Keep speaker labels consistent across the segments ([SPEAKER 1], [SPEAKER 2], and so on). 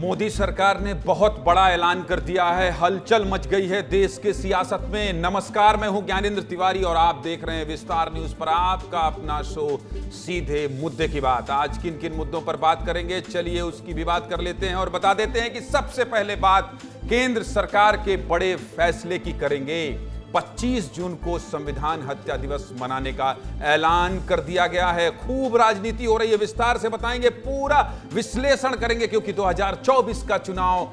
[SPEAKER 1] मोदी सरकार ने बहुत बड़ा ऐलान कर दिया है। हलचल मच गई है देश के सियासत में। नमस्कार, मैं हूं ज्ञानेंद्र तिवारी और आप देख रहे हैं विस्तार न्यूज पर आपका अपना शो सीधे मुद्दे की बात। आज किन किन मुद्दों पर बात करेंगे, चलिए उसकी भी बात कर लेते हैं और बता देते हैं कि सबसे पहले बात केंद्र सरकार के बड़े फैसले की करेंगे। 25 जून को संविधान हत्या दिवस मनाने का ऐलान कर दिया गया है। खूब राजनीति हो रही है, विस्तार से बताएंगे, पूरा विश्लेषण करेंगे, क्योंकि 2024 का चुनाव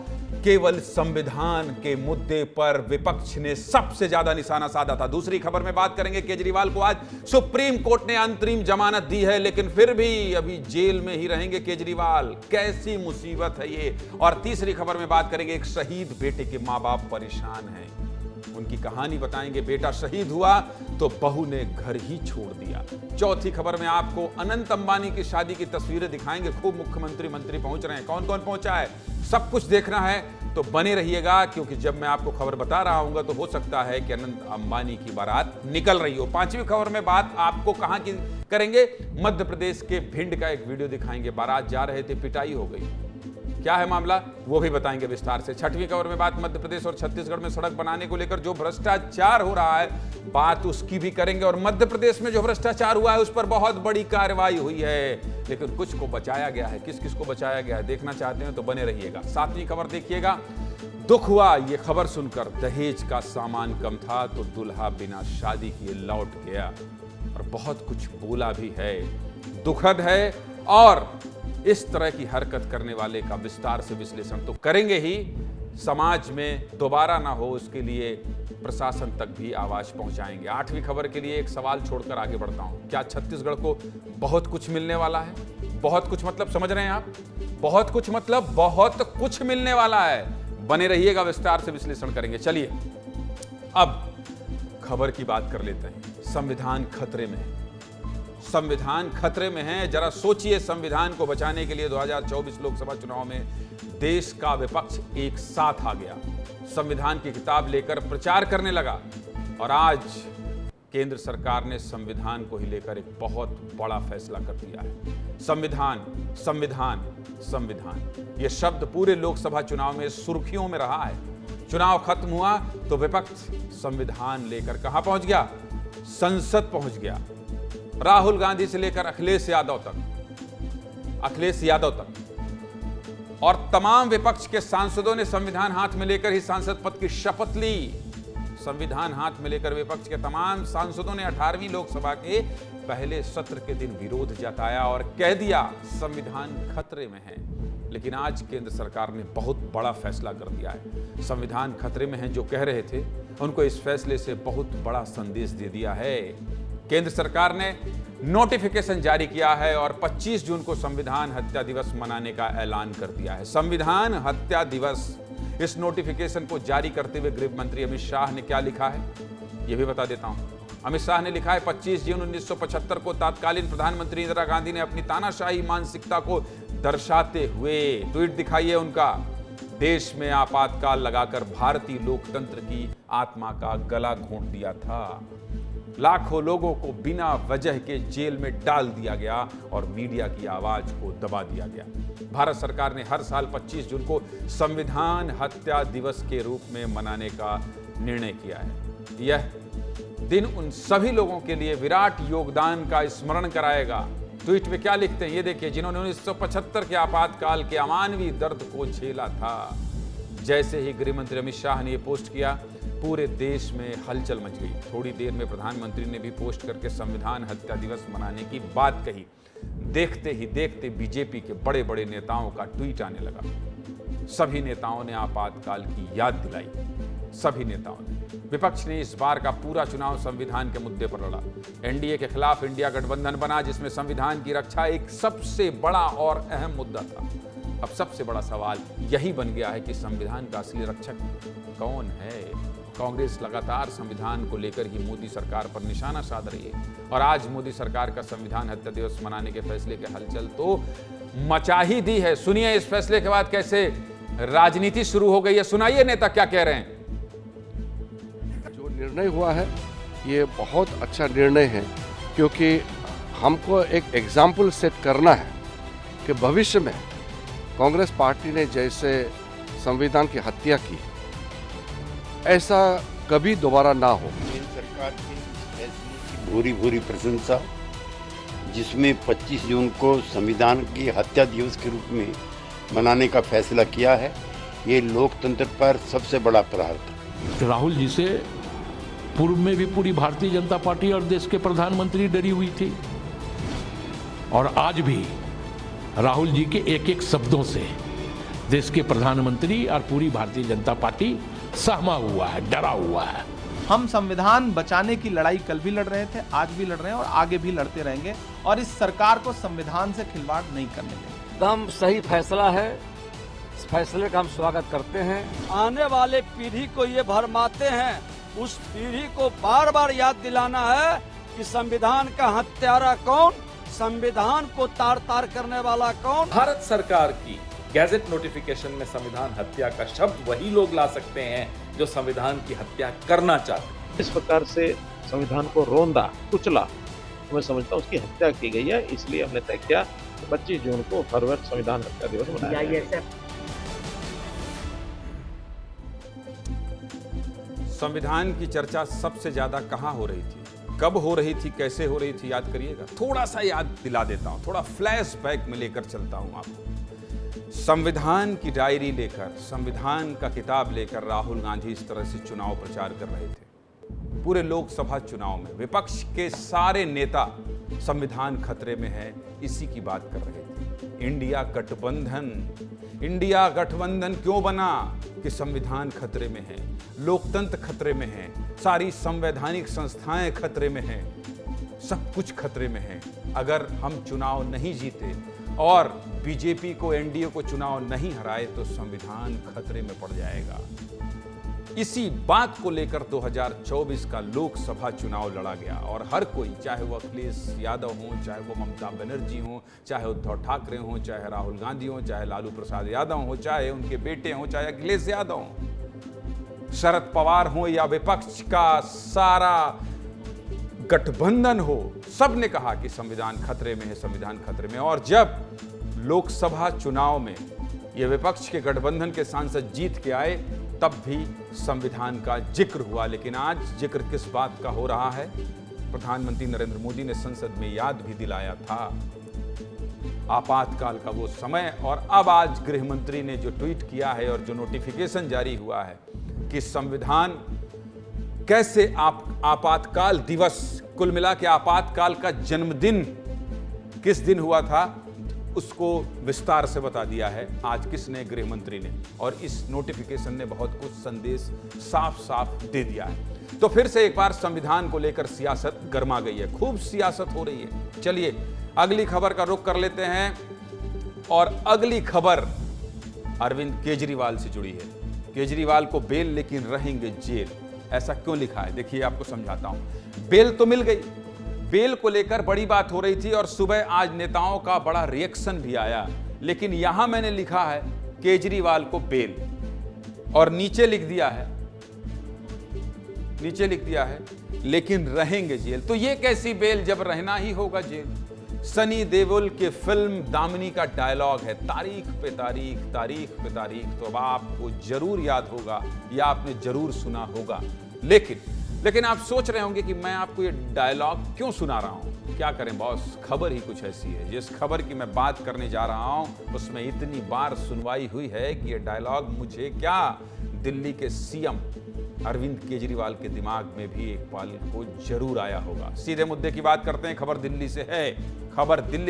[SPEAKER 1] केवल संविधान के मुद्दे पर विपक्ष ने सबसे ज्यादा निशाना साधा था। दूसरी खबर में बात करेंगे, केजरीवाल को आज सुप्रीम कोर्ट ने अंतरिम जमानत दी है, लेकिन फिर भी अभी जेल में ही रहेंगे केजरीवाल। कैसी मुसीबत है ये। और तीसरी खबर में बात करेंगे, एक शहीद बेटे के मां बाप परेशान हैं, उनकी कहानी बताएंगे। बेटा शहीद हुआ तो बहू ने घर ही छोड़ दिया। चौथी खबर में आपको अनंत अंबानी की शादी की तस्वीरें दिखाएंगे। खूब मुख्यमंत्री मंत्री पहुंच रहे हैं, कौन कौन पहुंचा है सब कुछ देखना है तो बने रहिएगा, क्योंकि जब मैं आपको खबर बता रहा हूंगा तो हो सकता है कि अनंत अंबानी की बारात निकल रही हो। पांचवी खबर में बात आपको कहां की करेंगे, मध्य प्रदेश के भिंड का एक वीडियो दिखाएंगे। बारात जा रहे थे, पिटाई हो गई, क्या है मामला वो भी बताएंगे विस्तार से। छठवीं खबर में बात मध्य प्रदेश और छत्तीसगढ़ में सड़क बनाने को लेकर जो भ्रष्टाचार हो रहा है, बात उसकी भी करेंगे। और मध्य प्रदेश में जो भ्रष्टाचार हुआ है उस पर बहुत बड़ी कार्रवाई हुई है, लेकिन कुछ को बचाया गया है। किस किस को बचाया गया है देखना चाहते हैं तो बने रहिएगा। सातवीं खबर देखिएगा, दुख हुआ ये खबर सुनकर, दहेज का सामान कम था तो दुल्हा बिना शादी किए लौट गया। और बहुत कुछ बोला भी है, दुखद है। और इस तरह की हरकत करने वाले का विस्तार से विश्लेषण तो करेंगे ही, समाज में दोबारा ना हो उसके लिए प्रशासन तक भी आवाज पहुंचाएंगे। आठवीं खबर के लिए एक सवाल छोड़कर आगे बढ़ता हूं, क्या छत्तीसगढ़ को बहुत कुछ मिलने वाला है? बहुत कुछ मतलब समझ रहे हैं आप? बहुत कुछ मतलब बहुत कुछ मिलने वाला है। बने रहिएगा, विस्तार से विश्लेषण करेंगे। चलिए अब खबर की बात कर लेते हैं। संविधान खतरे में है, संविधान खतरे में है। जरा सोचिए, संविधान को बचाने के लिए 2024 लोकसभा चुनाव में देश का विपक्ष एक साथ आ गया, संविधान की किताब लेकर प्रचार करने लगा। और आज केंद्र सरकार ने संविधान को ही लेकर एक बहुत बड़ा फैसला कर दिया है। संविधान संविधान संविधान, यह शब्द पूरे लोकसभा चुनाव में सुर्खियों में रहा है। चुनाव खत्म हुआ तो विपक्ष संविधान लेकर कहां पहुंच गया? संसद पहुंच गया। राहुल गांधी से लेकर अखिलेश यादव तक और तमाम विपक्ष के सांसदों ने संविधान हाथ में लेकर ही सांसद पद की शपथ ली। संविधान हाथ में लेकर विपक्ष के तमाम सांसदों ने 18वीं लोकसभा के पहले सत्र के दिन विरोध जताया और कह दिया संविधान खतरे में है। लेकिन आज केंद्र सरकार ने बहुत बड़ा फैसला कर दिया है। संविधान खतरे में है जो कह रहे थे, उनको इस फैसले से बहुत बड़ा संदेश दे दिया है। केंद्र सरकार ने नोटिफिकेशन जारी किया है और 25 जून को संविधान हत्या दिवस मनाने का ऐलान कर दिया है। संविधान हत्या दिवस, इस नोटिफिकेशन को जारी करते हुए गृह मंत्री अमित शाह ने क्या लिखा है यह भी बता देता हूं। अमित शाह ने लिखा है, 25 जून 1975 को तत्कालीन प्रधानमंत्री इंदिरा गांधी ने अपनी तानाशाही मानसिकता को दर्शाते हुए, ट्वीट दिखाइए उनका, देश में आपातकाल लगाकर भारतीय लोकतंत्र की आत्मा का गला घोंट दिया था। लाखों लोगों को बिना वजह के जेल में डाल दिया गया और मीडिया की आवाज को दबा दिया गया। भारत सरकार ने हर साल 25 जून को संविधान हत्या दिवस के रूप में मनाने का निर्णय किया है। यह दिन उन सभी लोगों के लिए विराट योगदान का स्मरण कराएगा। ट्वीट में क्या लिखते हैं ये देखिए, जिन्होंने 1975 के आपातकाल के अमानवीय दर्द को झेला था। जैसे ही गृह मंत्री अमित शाह ने यह पोस्ट किया, पूरे देश में हलचल मच गई। थोड़ी देर में प्रधानमंत्री ने भी पोस्ट करके संविधान हत्या दिवस मनाने की बात कही। देखते ही देखते बीजेपी के बड़े बड़े नेताओं का ट्वीट आने लगा। सभी नेताओं ने आपातकाल की याद दिलाई, सभी नेताओं ने। विपक्ष ने इस बार का पूरा चुनाव संविधान के मुद्दे पर लड़ा। एनडीए के खिलाफ इंडिया गठबंधन बना, जिसमें संविधान की रक्षा एक सबसे बड़ा और अहम मुद्दा था। अब सबसे बड़ा सवाल यही बन गया है कि संविधान का असली रक्षक कौन है? कांग्रेस लगातार संविधान को लेकर ही मोदी सरकार पर निशाना साध रही है और आज मोदी सरकार का संविधान हत्या दिवस मनाने के फैसले के हलचल तो मचा ही दी है। सुनिए इस फैसले के बाद कैसे राजनीति शुरू हो गई है, सुनाइए नेता क्या कह रहे हैं।
[SPEAKER 2] जो निर्णय हुआ है ये बहुत अच्छा निर्णय है, क्योंकि हमको एक एग्जाम्पल सेट करना है कि भविष्य में कांग्रेस पार्टी ने जैसे संविधान की हत्या की, ऐसा कभी दोबारा ना हो।
[SPEAKER 3] केंद्र सरकार के इस फैसले की भूरी भूरी प्रशंसा, जिसमें 25 जून को संविधान की हत्या दिवस के रूप में मनाने का फैसला किया है, ये लोकतंत्र पर सबसे बड़ा प्रहार था।
[SPEAKER 4] राहुल जी से पूर्व में भी पूरी भारतीय जनता पार्टी और देश के प्रधानमंत्री डरी हुई थी, और आज भी राहुल जी के एक एक शब्दों से देश के प्रधानमंत्री और पूरी भारतीय जनता पार्टी सहमा हुआ है, डरा हुआ है।
[SPEAKER 5] हम संविधान बचाने की लड़ाई कल भी लड़ रहे थे, आज भी लड़ रहे हैं और आगे भी लड़ते रहेंगे, और इस सरकार को संविधान से खिलवाड़ नहीं करने देंगे।
[SPEAKER 6] एकदम सही फैसला है, इस फैसले का हम स्वागत करते हैं। आने वाले पीढ़ी को ये भरमाते हैं, उस पीढ़ी को बार बार याद दिलाना है कि संविधान का हत्यारा कौन, संविधान को तार तार करने वाला कौन।
[SPEAKER 7] भारत सरकार की गैजेट नोटिफिकेशन में संविधान हत्या का शब्द वही लोग ला सकते हैं जो संविधान की हत्या करना चाहते हैं।
[SPEAKER 8] इस प्रकार से संविधान को रोंदा कुचला, तो मैं समझता हूँ उसकी हत्या की गई है। इसलिए हमने तय किया 25 जून को हर वर्ष संविधान हत्या दिवस मनाया जाएगा।
[SPEAKER 1] संविधान की चर्चा सबसे ज्यादा कहां हो रही थी, कब हो रही थी, कैसे हो रही थी, याद करिएगा। थोड़ा सा याद दिला देता हूं, थोड़ा फ्लैशबैक में लेकर चलता हूं आपको। संविधान की डायरी लेकर, संविधान का किताब लेकर राहुल गांधी इस तरह से चुनाव प्रचार कर रहे थे। पूरे लोकसभा चुनाव में विपक्ष के सारे नेता संविधान खतरे में है, इसी की बात कर रहे थे। इंडिया गठबंधन क्यों बना? कि संविधान खतरे में है, लोकतंत्र खतरे में है, सारी संवैधानिक संस्थाएं खतरे में हैं, सब कुछ खतरे में है। अगर हम चुनाव नहीं जीते और बीजेपी को, एनडीए को चुनाव नहीं हराए तो संविधान खतरे में पड़ जाएगा। इसी बात को लेकर 2024 का लोकसभा चुनाव लड़ा गया, और हर कोई, चाहे वो अखिलेश यादव हो, चाहे वो ममता बनर्जी हो, चाहे उद्धव ठाकरे हो, चाहे राहुल गांधी हो, चाहे लालू प्रसाद यादव हो, चाहे उनके बेटे हो, चाहे अखिलेश यादव हो, शरद पवार हो या विपक्ष का सारा गठबंधन हो, सब ने कहा कि संविधान खतरे में है, संविधान खतरे में। और जब लोकसभा चुनाव में ये विपक्ष के गठबंधन के सांसद जीत के आए, तब भी संविधान का जिक्र हुआ। लेकिन आज जिक्र किस बात का हो रहा है? प्रधानमंत्री नरेंद्र मोदी ने संसद में याद भी दिलाया था आपातकाल का वो समय, और अब आज गृह मंत्री ने जो ट्वीट किया है और जो नोटिफिकेशन जारी हुआ है कि संविधान कैसे आपातकाल दिवस, कुल मिला के आपातकाल का जन्मदिन किस दिन हुआ था, उसको विस्तार से बता दिया है आज किसने? गृह मंत्री ने। और इस नोटिफिकेशन ने बहुत कुछ संदेश साफ साफ दे दिया है। तो फिर से एक बार संविधान को लेकर सियासत गर्मा गई है, खूब सियासत हो रही है। चलिए अगली खबर का रुख कर लेते हैं, और अगली खबर अरविंद केजरीवाल से जुड़ी है। केजरीवाल को बेल लेकिन रहेंगे जेल, ऐसा क्यों लिखा है? देखिए आपको समझाता हूं। बेल तो मिल गई, बेल को लेकर बड़ी बात हो रही थी, और सुबह आज नेताओं का बड़ा रिएक्शन भी आया, लेकिन यहां मैंने लिखा है केजरीवाल को बेल, और नीचे लिख दिया है लेकिन रहेंगे जेल। तो ये कैसी बेल जब रहना ही होगा जेल? सनी देओल के फिल्म दामिनी का डायलॉग है, तारीख पे तारीख, तारीख पे तारीख। तो अब आपको जरूर याद होगा या आपने जरूर सुना होगा, लेकिन आप सोच रहे होंगे कि मैं आपको ये डायलॉग क्यों सुना रहा हूं। क्या करें बॉस, खबर ही कुछ ऐसी है। जिस खबर की मैं बात करने जा रहा हूं उसमें इतनी बार सुनवाई हुई है कि ये डायलॉग मुझे क्या, दिल्ली के सीएम अरविंद केजरीवाल के दिमाग में भी एक पल को जरूर आया होगा। सीधे मुद्दे की बात करते हैं। खबर दिल्ली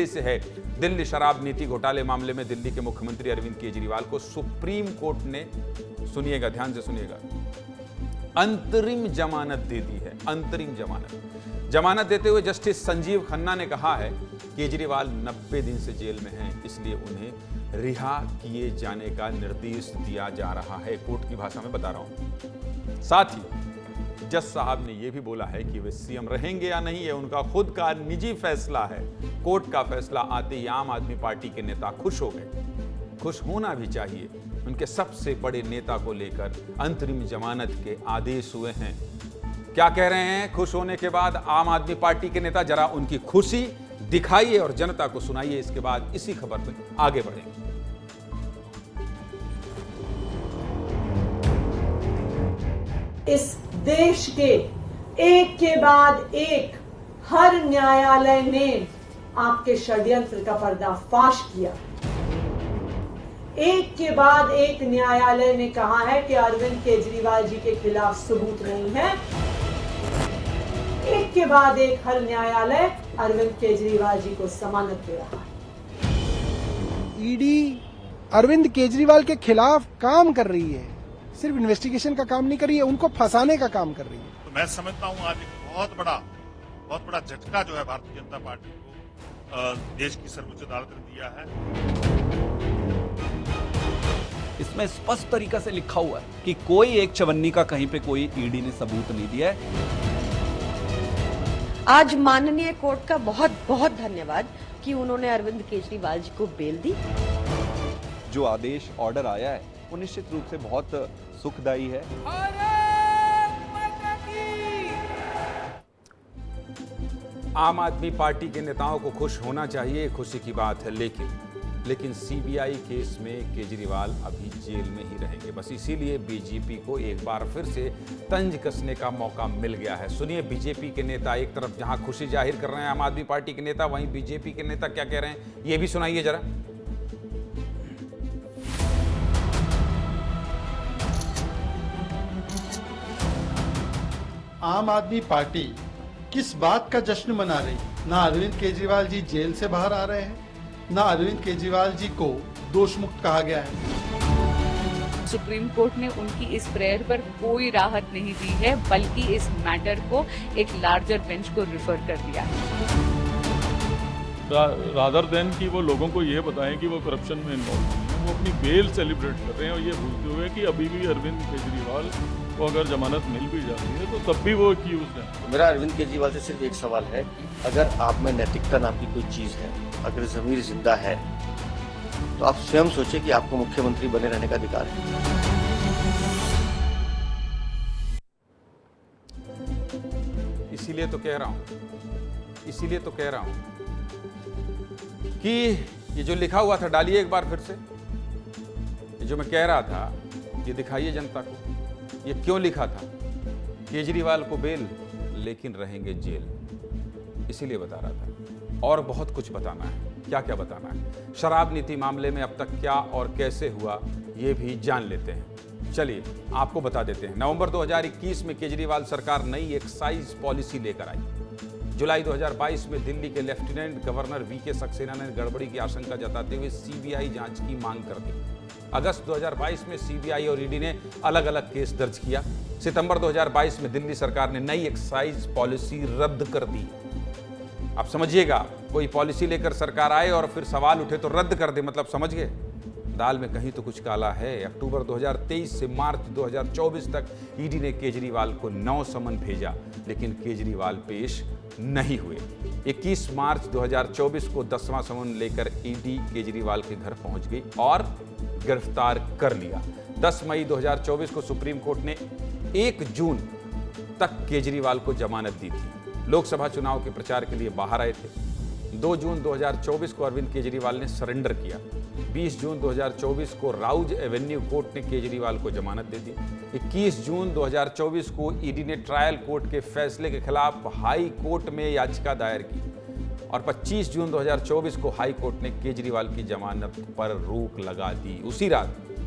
[SPEAKER 1] से है। दिल्ली शराब नीति घोटाले मामले में दिल्ली के मुख्यमंत्री अरविंद केजरीवाल को सुप्रीम कोर्ट ने, सुनिएगा ध्यान से सुनिएगा, अंतरिम जमानत दे दी है। अंतरिम जमानत देते हुए जस्टिस संजीव खन्ना ने कहा है केजरीवाल 90 दिन से जेल में हैं, इसलिए उन्हें रिहा किए जाने का निर्देश दिया जा रहा है। कोर्ट की भाषा में बता रहा हूं। साथ ही जज साहब ने यह भी बोला है कि वे सीएम रहेंगे या नहीं, ये उनका खुद का निजी फैसला है। कोर्ट का फैसला आते ही आम आदमी पार्टी के नेता खुश हो गए। खुश होना भी चाहिए, उनके सबसे बड़े नेता को लेकर अंतरिम जमानत के आदेश हुए हैं। क्या कह रहे हैं खुश होने के बाद आम आदमी पार्टी के नेता? जरा उनकी खुशी दिखाइए और जनता को सुनाइए। इसके बाद इसी खबर पर आगे बढ़ेंगे।
[SPEAKER 9] इस देश के एक के बाद एक हर न्यायालय ने आपके षड्यंत्र का पर्दाफाश किया। एक के बाद एक न्यायालय ने कहा है कि अरविंद केजरीवाल जी के खिलाफ सबूत नहीं है। एक के बाद एक हर न्यायालय अरविंद केजरीवाल जी को जमानत दे रहा है।
[SPEAKER 10] ईडी अरविंद केजरीवाल के खिलाफ काम कर रही है, सिर्फ इन्वेस्टिगेशन का काम नहीं कर रही है, उनको फंसाने का काम कर रही है।
[SPEAKER 11] तो मैं समझता हूँ आज एक बहुत बड़ा झटका जो है भारतीय जनता पार्टी को देश की सर्वोच्च अदालत ने दिया है।
[SPEAKER 12] इसमें स्पष्ट तरीका से लिखा हुआ है कि कोई एक चवन्नी का कहीं पे कोई ईडी ने सबूत नहीं दिया है।
[SPEAKER 13] आज माननीय कोर्ट का बहुत बहुत धन्यवाद कि उन्होंने अरविंद केजरीवाल जी को बेल दी।
[SPEAKER 12] जो आदेश ऑर्डर आया है वो निश्चित रूप से बहुत सुखदायी है।
[SPEAKER 1] आम आदमी पार्टी के नेताओं को खुश होना चाहिए, खुशी की बात है, लेकिन सीबीआई केस में केजरीवाल अभी जेल में ही रहेंगे। बस इसीलिए बीजेपी को एक बार फिर से तंज कसने का मौका मिल गया है। सुनिए बीजेपी के नेता, एक तरफ जहां खुशी जाहिर कर रहे हैं आम आदमी पार्टी के नेता, वहीं बीजेपी के नेता क्या कह रहे हैं, ये भी सुनाइए जरा।
[SPEAKER 14] आम आदमी पार्टी किस बात का जश्न मना रही? ना अरविंद केजरीवाल जी जेल से बाहर आ रहे हैं, ना अरविंद केजरीवाल जी को दोष मुक्त कहा गया है।
[SPEAKER 15] सुप्रीम कोर्ट ने उनकी इस प्रेयर पर कोई राहत नहीं दी है, बल्कि इस मैटर को एक लार्जर बेंच को रिफर कर दिया है।
[SPEAKER 16] रादर देन कि वो लोगों को ये बताएं कि वो करप्शन में इन्वॉल्व नहीं है, वो अपनी बेल सेलिब्रेट कर रहे हैं और ये भूलते हुए कि अभी भी अरविंद केजरीवाल को अगर जमानत मिल भी जाती है तो तब भी वो एक्यूज्ड है।
[SPEAKER 17] मेरा अरविंद केजरीवाल से सिर्फ एक सवाल है, अगर आप में नैतिकता नाम की कोई चीज है, अगर ज़मीर जिंदा है, तो आप स्वयं सोचिए कि आपको मुख्यमंत्री बने रहने का अधिकार है।
[SPEAKER 1] इसीलिए तो कह रहा हूं कि ये जो लिखा हुआ था डालिए एक बार फिर से। ये जो मैं कह रहा था ये दिखाइए जनता को, ये क्यों लिखा था। केजरीवाल को बेल लेकिन रहेंगे जेल, इसीलिए बता रहा था। और बहुत कुछ बताना है, क्या क्या बताना है। शराब नीति मामले में अब तक क्या और कैसे हुआ ये भी जान लेते हैं। चलिए आपको बता देते हैं। नवंबर 2021 में केजरीवाल सरकार नई एक्साइज पॉलिसी लेकर आई। जुलाई 2022 में दिल्ली के लेफ्टिनेंट गवर्नर वीके सक्सेना ने गड़बड़ी की आशंका जताते हुए सीबीआई जांच की मांग कर दी। अगस्त 2022 में सीबीआई और ईडी ने अलग अलग केस दर्ज किया। सितंबर 2022 में दिल्ली सरकार ने नई एक्साइज पॉलिसी रद्द कर दी। अब समझिएगा, कोई पॉलिसी लेकर सरकार आए और फिर सवाल उठे तो रद्द कर दे, मतलब समझ गए, दाल में कहीं तो कुछ काला है। अक्टूबर 2023 से मार्च 2024 तक ईडी ने केजरीवाल को 9 समन भेजा, लेकिन केजरीवाल पेश नहीं हुए। 21 मार्च 2024 को 10वां समन लेकर ईडी केजरीवाल के घर पहुंच गई और गिरफ्तार कर लिया। 10 मई 2024 को सुप्रीम कोर्ट ने 1 जून तक केजरीवाल को जमानत दी थी। लोकसभा चुनाव के प्रचार के लिए बाहर आए थे। 2 जून 2024 को अरविंद केजरीवाल ने सरेंडर किया। 20 जून 2024 को राउज एवेन्यू कोर्ट ने केजरीवाल को जमानत दे दी। 21 जून 2024 को ईडी ने ट्रायल कोर्ट के फैसले के खिलाफ हाई कोर्ट में याचिका दायर की और 25 जून 2024 को हाई कोर्ट ने केजरीवाल की जमानत पर रोक लगा दी।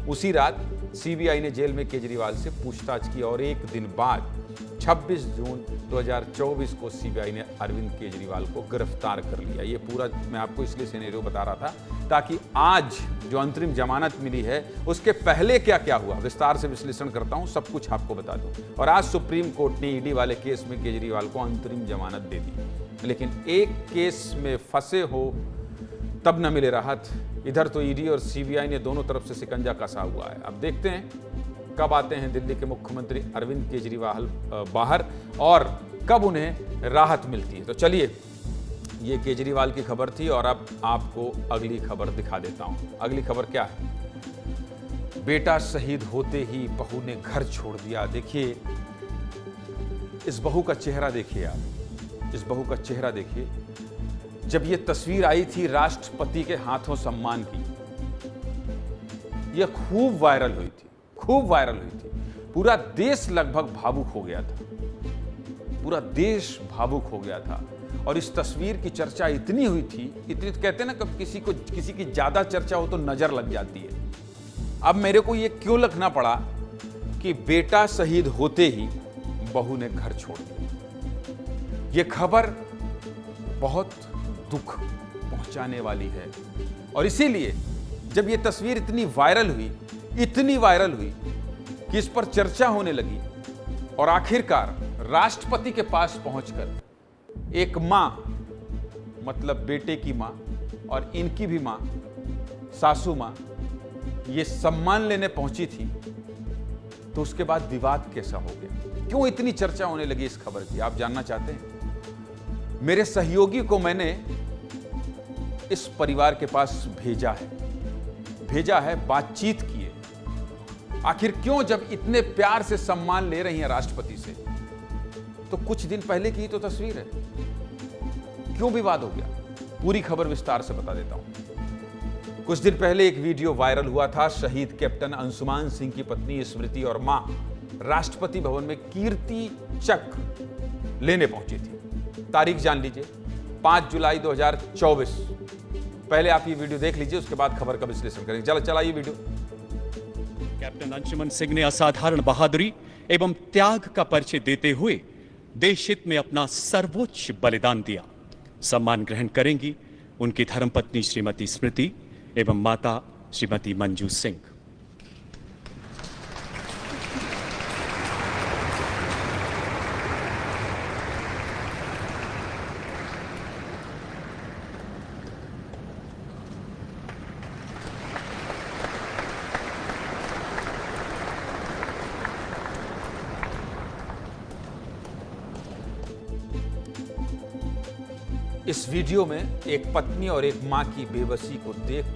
[SPEAKER 1] उसी रात सीबीआई ने जेल में केजरीवाल से पूछताछ की और एक दिन बाद 26 जून 2024 को सीबीआई ने अरविंद केजरीवाल को गिरफ्तार कर लिया। ये पूरा मैं आपको इसलिए सिनेरियो बता रहा था ताकि आज जो अंतरिम जमानत मिली है उसके पहले क्या क्या हुआ विस्तार से विश्लेषण करता हूं, सब कुछ आपको बता दूं। और आज सुप्रीम कोर्ट ने ईडी वाले केस में केजरीवाल को अंतरिम जमानत दे दी, लेकिन एक केस में फंसे हो तब न मिले राहत। इधर तो ईडी और सीबीआई ने दोनों तरफ से शिकंजा कसा हुआ है। अब देखते हैं कब आते हैं दिल्ली के मुख्यमंत्री अरविंद केजरीवाल बाहर और कब उन्हें राहत मिलती है। तो चलिए, ये केजरीवाल की खबर थी और अब आपको अगली खबर दिखा देता हूं। अगली खबर क्या है? बेटा शहीद होते ही बहू ने घर छोड़ दिया। देखिए इस बहू का चेहरा देखिए आप, इस बहू का चेहरा देखिए। जब ये तस्वीर आई थी राष्ट्रपति के हाथों सम्मान की, यह खूब वायरल हुई थी। पूरा देश लगभग भावुक हो गया था, पूरा देश भावुक हो गया था। और इस तस्वीर की चर्चा इतनी हुई थी, इतनी, कहते हैं ना, कब किसी की ज्यादा चर्चा हो तो नजर लग जाती है। अब मेरे को ये क्यों लिखना पड़ा कि बेटा शहीद होते ही बहू ने घर छोड़ दिया। ये खबर बहुत दुख पहुंचाने वाली है और इसीलिए जब ये तस्वीर इतनी वायरल हुई कि इस पर चर्चा होने लगी और आखिरकार राष्ट्रपति के पास पहुंचकर एक मां, मतलब बेटे की मां और इनकी भी मां, सासू मां, ये सम्मान लेने पहुंची थी, तो उसके बाद विवाद कैसा हो गया? क्यों इतनी चर्चा होने लगी इस खबर की? आप जानना चाहते हैं? मेरे सहयोगी को मैंने इस परिवार के पास भेजा है, बातचीत की है। आखिर क्यों, जब इतने प्यार से सम्मान ले रही हैं राष्ट्रपति से, तो कुछ दिन पहले की तो तस्वीर है, क्यों विवाद हो गया? पूरी खबर विस्तार से बता देता हूं। कुछ दिन पहले एक वीडियो वायरल हुआ था। शहीद कैप्टन अंशुमान सिंह की पत्नी स्मृति और मां राष्ट्रपति भवन में कीर्ति चक्र लेने पहुंची थी। तारीख जान लीजिए, 5 जुलाई 2024। पहले आप ये वीडियो देख लीजिए, उसके बाद खबर का विश्लेषण करेंगे। चलाइए वीडियो।
[SPEAKER 18] कैप्टन अंशुमन सिंह ने असाधारण बहादुरी एवं त्याग का परिचय देते हुए देश हित में अपना सर्वोच्च बलिदान दिया। सम्मान ग्रहण करेंगी उनकी धर्मपत्नी श्रीमती स्मृति एवं माता श्रीमती मंजू सिंह।
[SPEAKER 1] इस वीडियो में एक पत्नी और एक मां की बेबसी को देख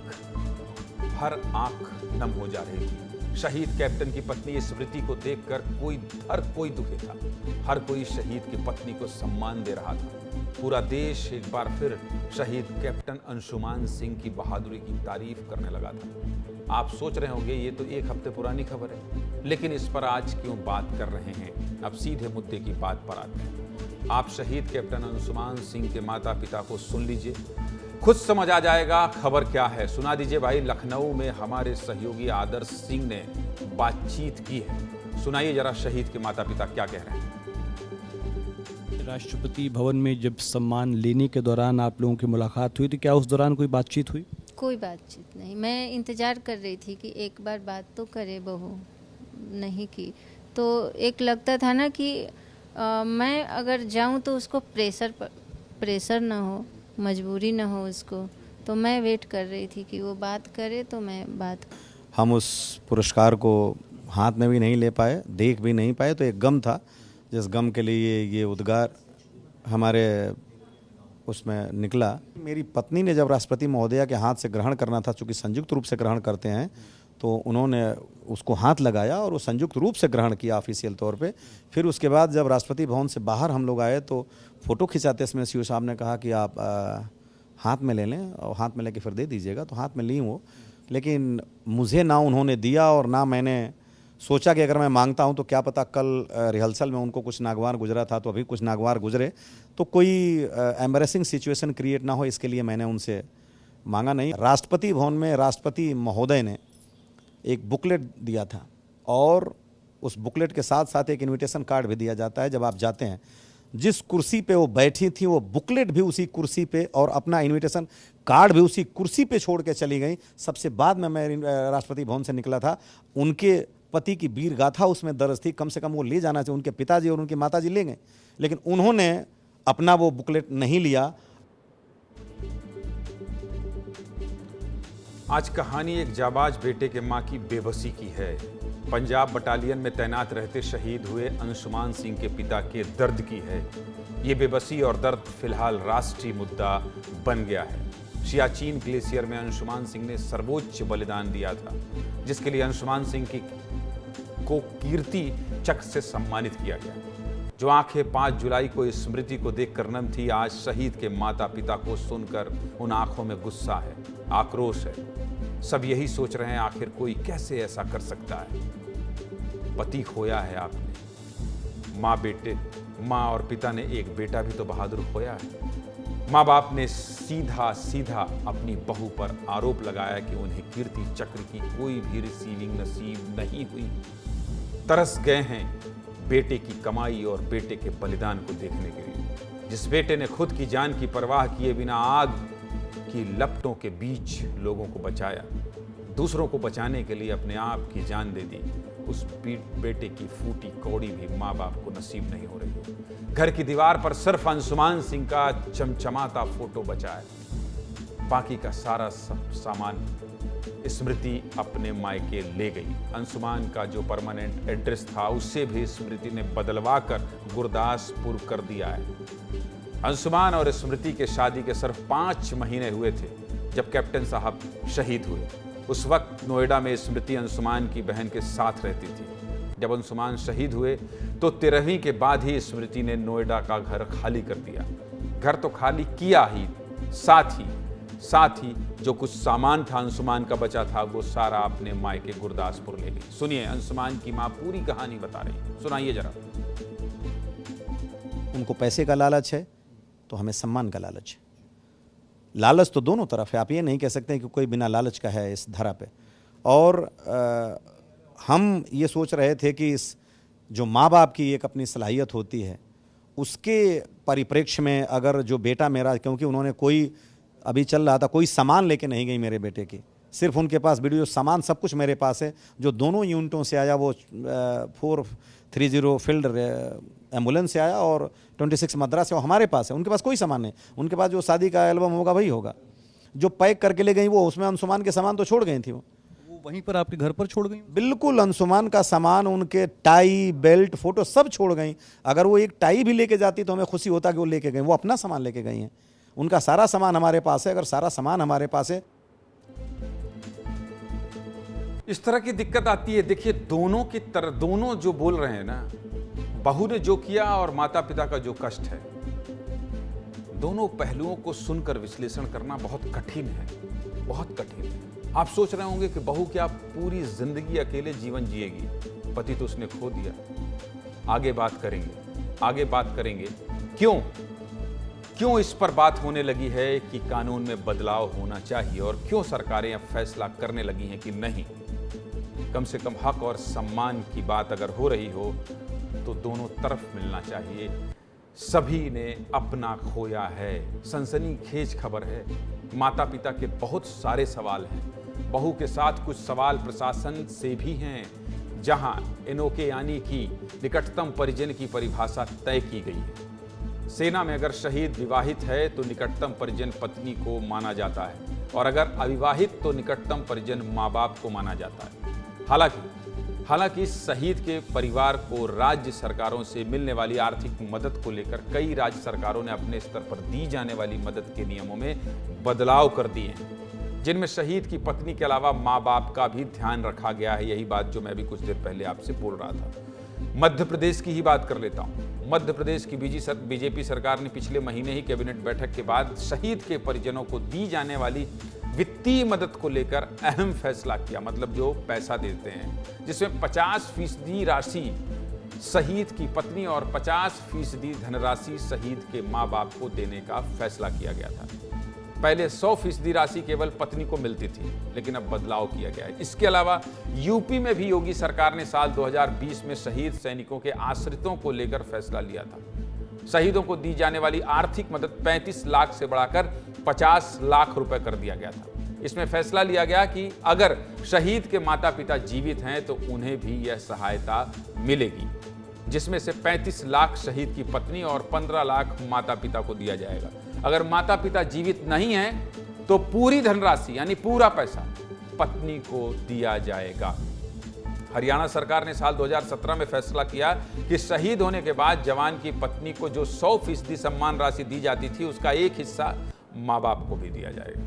[SPEAKER 1] हर आंख नम हो जा रही थी। शहीद कैप्टन की पत्नी स्मृति को देखकर हर कोई दुखी था। हर कोई शहीद की पत्नी को सम्मान दे रहा था। पूरा देश एक बार फिर शहीद कैप्टन अंशुमान सिंह की बहादुरी की तारीफ करने लगा था। आप सोच रहे होंगे ये तो एक हफ्ते पुरानी खबर है, लेकिन इस पर आज क्यों बात कर रहे हैं? अब सीधे मुद्दे की बात पर आते हैं। आप शहीद कैप्टन अंशुमान सिंह के माता पिता को सुन लीजिए, खुद समझ आ जाएगा खबर क्या है। सुना दीजिए भाई। लखनऊ में हमारे सहयोगी आदर्श सिंह ने बातचीत की है, सुनाइए जरा शहीद के माता पिता क्या कह रहे हैं।
[SPEAKER 19] राष्ट्रपति भवन में जब सम्मान लेने के दौरान आप लोगों की मुलाकात हुई, तो क्या उस दौरान कोई बातचीत हुई?
[SPEAKER 20] कोई बातचीत नहीं। मैं इंतजार कर रही थी कि एक बार बात तो करे बहू, नहीं की। तो एक लगता था ना कि मैं अगर जाऊं तो उसको प्रेशर ना हो, मजबूरी ना हो उसको, तो मैं वेट कर रही थी कि वो बात करे तो मैं बात।
[SPEAKER 19] हम उस पुरस्कार को हाथ में भी नहीं ले पाए, देख भी नहीं पाए, तो एक गम था, जिस गम के लिए ये उद्गार हमारे उसमें निकला। मेरी पत्नी ने जब राष्ट्रपति महोदया के हाथ से ग्रहण करना था, चूँकि संयुक्त रूप से ग्रहण करते हैं, तो उन्होंने उसको हाथ लगाया और वो संयुक्त रूप से ग्रहण किया ऑफिशियल तौर पे। फिर उसके बाद जब राष्ट्रपति भवन से बाहर हम लोग आए तो फ़ोटो खिंचाते समय सीओ साहब ने कहा कि आप हाथ में ले लें और हाथ में लेके फिर दे दीजिएगा। तो हाथ में ली वो, लेकिन मुझे ना उन्होंने दिया और ना मैंने सोचा कि अगर मैं मांगता हूं तो क्या पता कल रिहर्सल में उनको कुछ नागवार गुजरा था तो अभी कुछ नागवार गुजरे, तो कोई एम्बैरेसिंग सिचुएशन क्रिएट ना हो, इसके लिए मैंने उनसे मांगा नहीं। राष्ट्रपति भवन में राष्ट्रपति महोदय ने एक बुकलेट दिया था और उस बुकलेट के साथ साथ एक इनविटेशन कार्ड भी दिया जाता है जब आप जाते हैं। जिस कुर्सी पे वो बैठी थी वो बुकलेट भी उसी कुर्सी पे और अपना इनविटेशन कार्ड भी उसी कुर्सी पे छोड़ के चली गई। सबसे बाद में मैं राष्ट्रपति भवन से निकला था, उनके पति की वीर गाथा उसमें दर्ज थी, कम से कम वो ले जाना चाहिए। उनके पिताजी और उनकी माताजी ले गए, लेकिन उन्होंने अपना वो बुकलेट नहीं लिया।
[SPEAKER 1] आज कहानी एक जाबाज बेटे के मां की बेबसी की है। पंजाब बटालियन में तैनात रहते शहीद हुए अंशुमान सिंह के पिता के दर्द की है। ये बेबसी और दर्द फिलहाल राष्ट्रीय मुद्दा बन गया है। सियाचिन ग्लेशियर में अंशुमान सिंह ने सर्वोच्च बलिदान दिया था, जिसके लिए अंशुमान सिंह को कीर्ति चक्र से सम्मानित किया गया। जो आंखें 5 जुलाई को स्मृति को देखकर नम थी, आज शहीद के माता पिता को सुनकर उन आंखों में गुस्सा है, आक्रोश है। सब यही सोच रहे हैं आखिर कोई कैसे ऐसा कर सकता है। पति खोया है आपने, माँ और पिता ने एक बेटा भी तो बहादुर खोया है। माँ बाप ने सीधा सीधा अपनी बहू पर आरोप लगाया कि उन्हें कीर्ति चक्र की कोई भी रिसीविंग नसीब नहीं हुई। तरस गए हैं बेटे की कमाई और बेटे के बलिदान को देखने के लिए। जिस बेटे ने खुद की जान की परवाह किए बिना आग की लपटों के बीच लोगों को बचाया, दूसरों को बचाने के लिए अपने आप की जान दे दी, उस बेटे की फूटी कौड़ी भी माँ बाप को नसीब नहीं हो रही। घर की दीवार पर सिर्फ अंशुमान सिंह का चमचमाता फोटो बचा है, बाकी का सारा सामान स्मृति अपने मायके ले गई। अंशुमान का जो परमानेंट एड्रेस था उससे भी स्मृति ने बदलवा कर गुरदासपुर कर दिया है। अंशुमान और स्मृति के शादी के सिर्फ 5 महीने हुए थे जब कैप्टन साहब शहीद हुए। उस वक्त नोएडा में स्मृति अंशुमान की बहन के साथ रहती थी। जब अंशुमान शहीद हुए तो 13वीं के बाद ही स्मृति ने नोएडा का घर खाली कर दिया। घर तो खाली किया ही, साथ ही जो कुछ सामान था अंशुमान का बचा था वो सारा अपने मायके गुरदासपुर ले गई। सुनिए अंशुमान की मां पूरी कहानी बता रही, सुनाइए जरा।
[SPEAKER 19] उनको पैसे का लालच है तो हमें सम्मान का लालच है। लालच तो दोनों तरफ है, आप ये नहीं कह सकते कि कोई बिना लालच का है इस धरा पे। और हम ये सोच रहे थे कि इस जो माँ बाप की एक अपनी सलाहियत होती है उसके परिप्रेक्ष्य में अगर जो बेटा मेरा, क्योंकि उन्होंने कोई अभी चल रहा था कोई सामान लेके नहीं गई मेरे बेटे की, सिर्फ उनके पास वीडियो सामान सब कुछ मेरे पास है। जो दोनों यूनिटों से आया वो 430 फील्ड एम्बुलेंस से आया और 26 मद्रास से, वो हमारे पास है। उनके पास कोई सामान नहीं, उनके पास जो शादी का एल्बम होगा वही होगा। जो पैक करके ले गई वो उसमें अंशुमान के सामान तो छोड़ गई थी, वो
[SPEAKER 12] वहीं पर आपके घर पर छोड़ गई?
[SPEAKER 19] बिल्कुल, अंशुमान का सामान, उनके टाई बेल्ट फोटो सब छोड़ गई। अगर वो एक टाई भी लेके जाती तो हमें खुशी होता कि वो लेके गई। वो अपना सामान लेके गई हैं, उनका सारा सामान हमारे पास है। अगर सारा सामान हमारे पास है,
[SPEAKER 1] इस तरह की दिक्कत आती है। देखिए दोनों जो बोल रहे हैं ना, बहू ने जो किया और माता पिता का जो कष्ट है, दोनों पहलुओं को सुनकर विश्लेषण करना बहुत कठिन है, बहुत कठिन है। आप सोच रहे होंगे कि बहू क्या पूरी जिंदगी अकेले जीवन जिएगी? पति तो उसने खो दिया। आगे बात करेंगे क्यों इस पर बात होने लगी है कि कानून में बदलाव होना चाहिए और क्यों सरकारें अब फैसला करने लगी हैं कि नहीं, कम से कम हक और सम्मान की बात अगर हो रही हो तो दोनों तरफ मिलना चाहिए। सभी ने अपना खोया है, सनसनीखेज खबर है। माता पिता के बहुत सारे सवाल हैं। बहू के साथ कुछ सवाल प्रशासन से भी हैं, जहां एनओके यानी कि निकटतम परिजन की परिभाषा तय की गई है। सेना में अगर शहीद विवाहित है तो निकटतम परिजन पत्नी को माना जाता है और अगर अविवाहित तो निकटतम परिजन माँ बाप को माना जाता है। हालांकि शहीद के परिवार को राज्य सरकारों से मिलने वाली आर्थिक मदद को लेकर कई राज्य सरकारों ने अपने स्तर पर दी जाने वाली मदद के नियमों में बदलाव कर दिए हैं, जिनमें शहीद की पत्नी के अलावा माँ बाप का भी ध्यान रखा गया है। यही बात जो मैं भी कुछ देर पहले आपसे बोल रहा था। मध्य प्रदेश की ही बात कर लेता हूं। मध्य प्रदेश की बीजेपी सरकार ने पिछले महीने ही कैबिनेट बैठक के बाद शहीद के परिजनों को दी जाने वाली वित्तीय मदद को लेकर अहम फैसला किया। मतलब जो पैसा देते हैं, जिसमें 50% राशि शहीद की पत्नी और 50% धनराशि शहीद के माँ बाप को देने का फैसला किया गया था। पहले 100% राशि केवल पत्नी को मिलती थी, लेकिन अब बदलाव किया गया है। इसके अलावा यूपी में भी योगी सरकार ने साल 2020 में शहीद सैनिकों के आश्रितों को लेकर फैसला लिया था। शहीदों को दी जाने वाली आर्थिक मदद 35 लाख से बढ़ाकर 50 लाख रुपए कर दिया गया था। इसमें फैसला लिया गया कि अगर शहीद के माता पिता जीवित हैं तो उन्हें भी यह सहायता मिलेगी, जिसमें से 35 लाख शहीद की पत्नी और 15 लाख माता पिता को दिया जाएगा। अगर माता पिता जीवित नहीं हैं तो पूरी धनराशि यानी पूरा पैसा पत्नी को दिया जाएगा। हरियाणा सरकार ने साल 2017 में फैसला किया कि शहीद होने के बाद जवान की पत्नी को जो 100% सम्मान राशि दी जाती थी उसका एक हिस्सा माँ बाप को भी दिया जाएगा।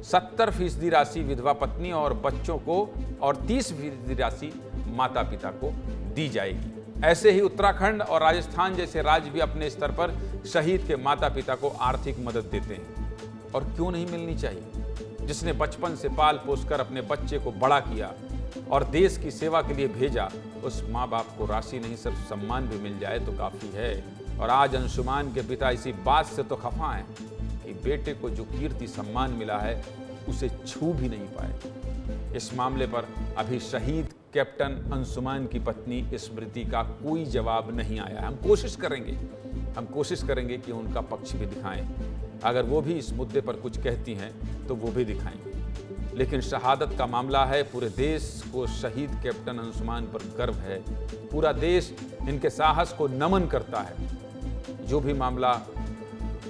[SPEAKER 1] 70% राशि विधवा पत्नी और बच्चों को और 30% राशि माता पिता को दी जाएगी। ऐसे ही उत्तराखंड और राजस्थान जैसे राज्य भी अपने स्तर पर शहीद के माता पिता को आर्थिक मदद देते हैं। और क्यों नहीं मिलनी चाहिए? जिसने बचपन से पाल पोसकर अपने बच्चे को बड़ा किया, और देश की सेवा के लिए भेजा, उस माँ बाप को राशि नहीं सिर्फ सम्मान भी मिल जाए तो काफ़ी है। और आज अंशुमान के पिता इसी बात से तो खफा हैं कि बेटे को जो कीर्ति सम्मान मिला है उसे छू भी नहीं पाए। इस मामले पर अभी शहीद कैप्टन अंशुमान की पत्नी स्मृति का कोई जवाब नहीं आया। हम कोशिश करेंगे कि उनका पक्ष भी दिखाएं। अगर वो भी इस मुद्दे पर कुछ कहती हैं तो वो भी दिखाएंगे। लेकिन शहादत का मामला है, पूरे देश को शहीद कैप्टन अंशुमान पर गर्व है। पूरा देश इनके साहस को नमन करता है। जो भी मामला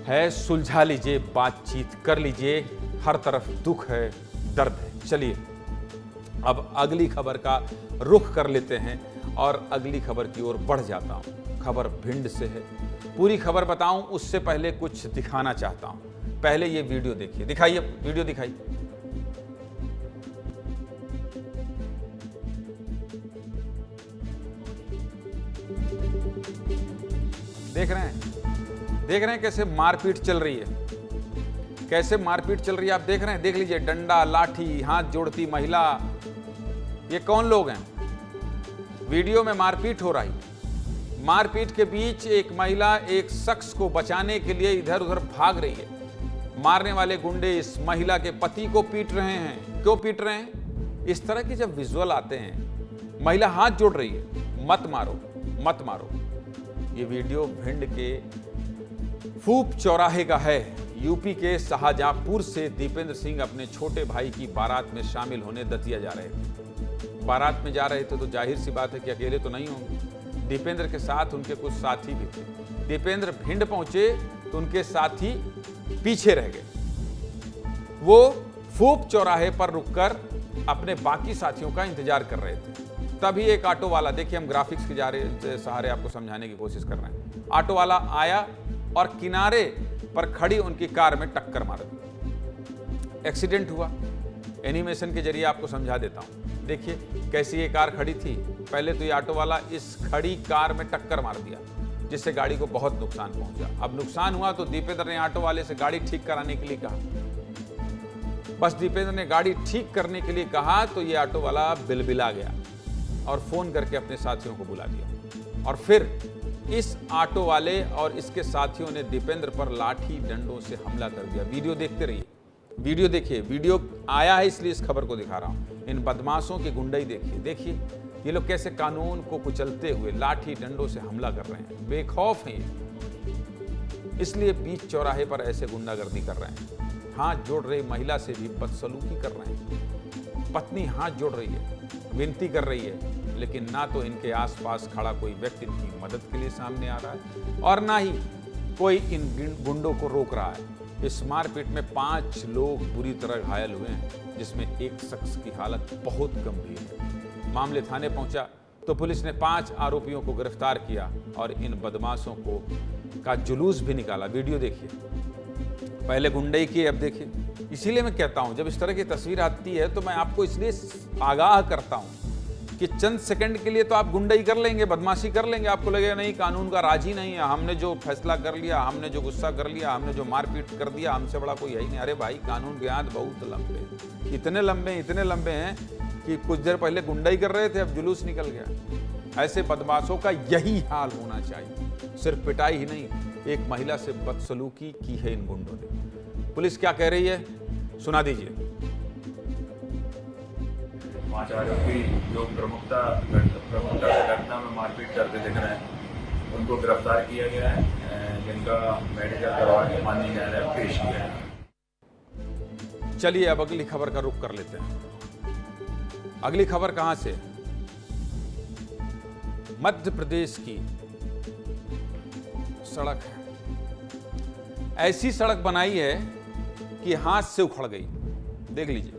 [SPEAKER 1] है सुलझा लीजिए, बातचीत कर लीजिए। हर तरफ दुख है, दर्द है। चलिए अब अगली खबर का रुख कर लेते हैं और अगली खबर की ओर बढ़ जाता हूं। खबर भिंड से है। पूरी खबर बताऊं उससे पहले कुछ दिखाना चाहता हूं। पहले ये वीडियो देखिए, दिखाइए वीडियो दिखाइए। देख रहे हैं कैसे मारपीट चल रही है, कैसे मारपीट चल रही है। आप देख रहे हैं, देख लीजिए, डंडा लाठी, हाथ जोड़ती महिला। ये कौन लोग हैं? वीडियो में मारपीट हो रही। मारपीट के बीच एक महिला एक शख्स को बचाने के लिए इधर उधर भाग रही है। मारने वाले गुंडे इस महिला के पति को पीट रहे हैं। क्यों पीट रहे हैं? इस तरह के जब विजुअल आते हैं, महिला हाथ जोड़ रही है, मत मारो मत मारो। ये वीडियो भिंड के फूप चौराहे का है। यूपी के शाहजहांपुर से दीपेंद्र सिंह अपने छोटे भाई की बारात में शामिल होने दतिया जा रहे थे। बारात में जा रहे थे तो जाहिर सी बात है कि अकेले तो नहीं होंगे। दीपेंद्र के साथ उनके कुछ साथी भी थे। दीपेंद्र भिंड पहुंचे तो उनके साथी पीछे रह गए। वो फूप चौराहे पर रुककर अपने बाकी साथियों का इंतजार कर रहे थे। तभी एक ऑटो वाला, देखिए हम ग्राफिक्स के सहारे आपको समझाने की कोशिश कर रहे हैं। ऑटो वाला आया और किनारे पर खड़ी उनकी कार में टक्कर मार दी। एक्सीडेंट हुआ। एनिमेशन के जरिए आपको समझा देता हूं। देखिए कैसी ये कार खड़ी थी। पहले तो ये ऑटो वाला इस खड़ी कार में टक्कर मार दिया, जिससे गाड़ी को बहुत नुकसान पहुंचा। अब नुकसान हुआ तो दीपेंद्र ने ऑटो वाले से गाड़ी ठीक कराने के लिए कहा। बस दीपेंद्र ने गाड़ी ठीक करने के लिए कहा तो ये ऑटो वाला बिलबिला गया और फोन करके अपने साथियों को बुला दिया। और फिर इस ऑटो वाले और इसके साथियों ने दीपेंद्र पर लाठी डंडों से हमला कर दिया। वीडियो देखते रहिए, वीडियो देखिए। वीडियो आया है इसलिए इस खबर को दिखा रहा हूं। इन बदमाशों की गुंडाई देखिए। देखिए ये लोग कैसे कानून को कुचलते हुए लाठी डंडों से हमला कर रहे हैं। बेखौफ हैं ये, इसलिए बीच चौराहे पर ऐसे गुंडागर्दी कर रहे हैं। हाथ जोड़ रही महिला से भी बदसलूकी कर रहे हैं। पत्नी हाथ जोड़ रही है, विनती कर रही है, लेकिन ना तो इनके आसपास खड़ा कोई व्यक्ति इनकी मदद के लिए सामने आ रहा है और ना ही कोई इन गुंडों को रोक रहा है। इस मारपीट में 5 लोग बुरी तरह घायल हुए हैं, जिसमें एक शख्स की हालत बहुत गंभीर है। मामले थाने पहुंचा तो पुलिस ने 5 आरोपियों को गिरफ्तार किया और इन बदमाशों का जुलूस भी निकाला। वीडियो देखिए। पहले गुंडई की, अब देखिए। इसीलिए मैं कहता हूं, जब इस तरह की तस्वीर आती है तो मैं आपको इसलिए आगाह करता हूं कि चंद सेकंड के लिए तो आप गुंडई कर लेंगे, बदमाशी कर लेंगे। आपको लगेगा नहीं, कानून का राज ही नहीं है, हमने जो फैसला कर लिया, हमने जो गुस्सा कर लिया, हमने जो मारपीट कर दिया, हमसे बड़ा कोई है ही नहीं। अरे भाई, कानून के हाथ बहुत लंबे, इतने लंबे हैं कि कुछ देर पहले गुंडई कर रहे थे, अब जुलूस निकल गया। ऐसे बदमाशों का यही हाल होना चाहिए। सिर्फ पिटाई ही नहीं, एक महिला से बदसलूकी की है इन गुंडों ने। पुलिस क्या कह रही है सुना दीजिए।
[SPEAKER 21] 5 आरोपी जो प्रमुखता से घटना में मारपीट करते दिख रहे हैं, उनको गिरफ्तार किया गया है, जिनका मेडिकल करवा के माननीय न्यायालय में पेश किया है।
[SPEAKER 1] चलिए अब अगली खबर का रुख कर लेते हैं। अगली खबर कहां से? मध्य प्रदेश की सड़क है। ऐसी सड़क बनाई है कि हाथ से उखड़ गई। देख लीजिए,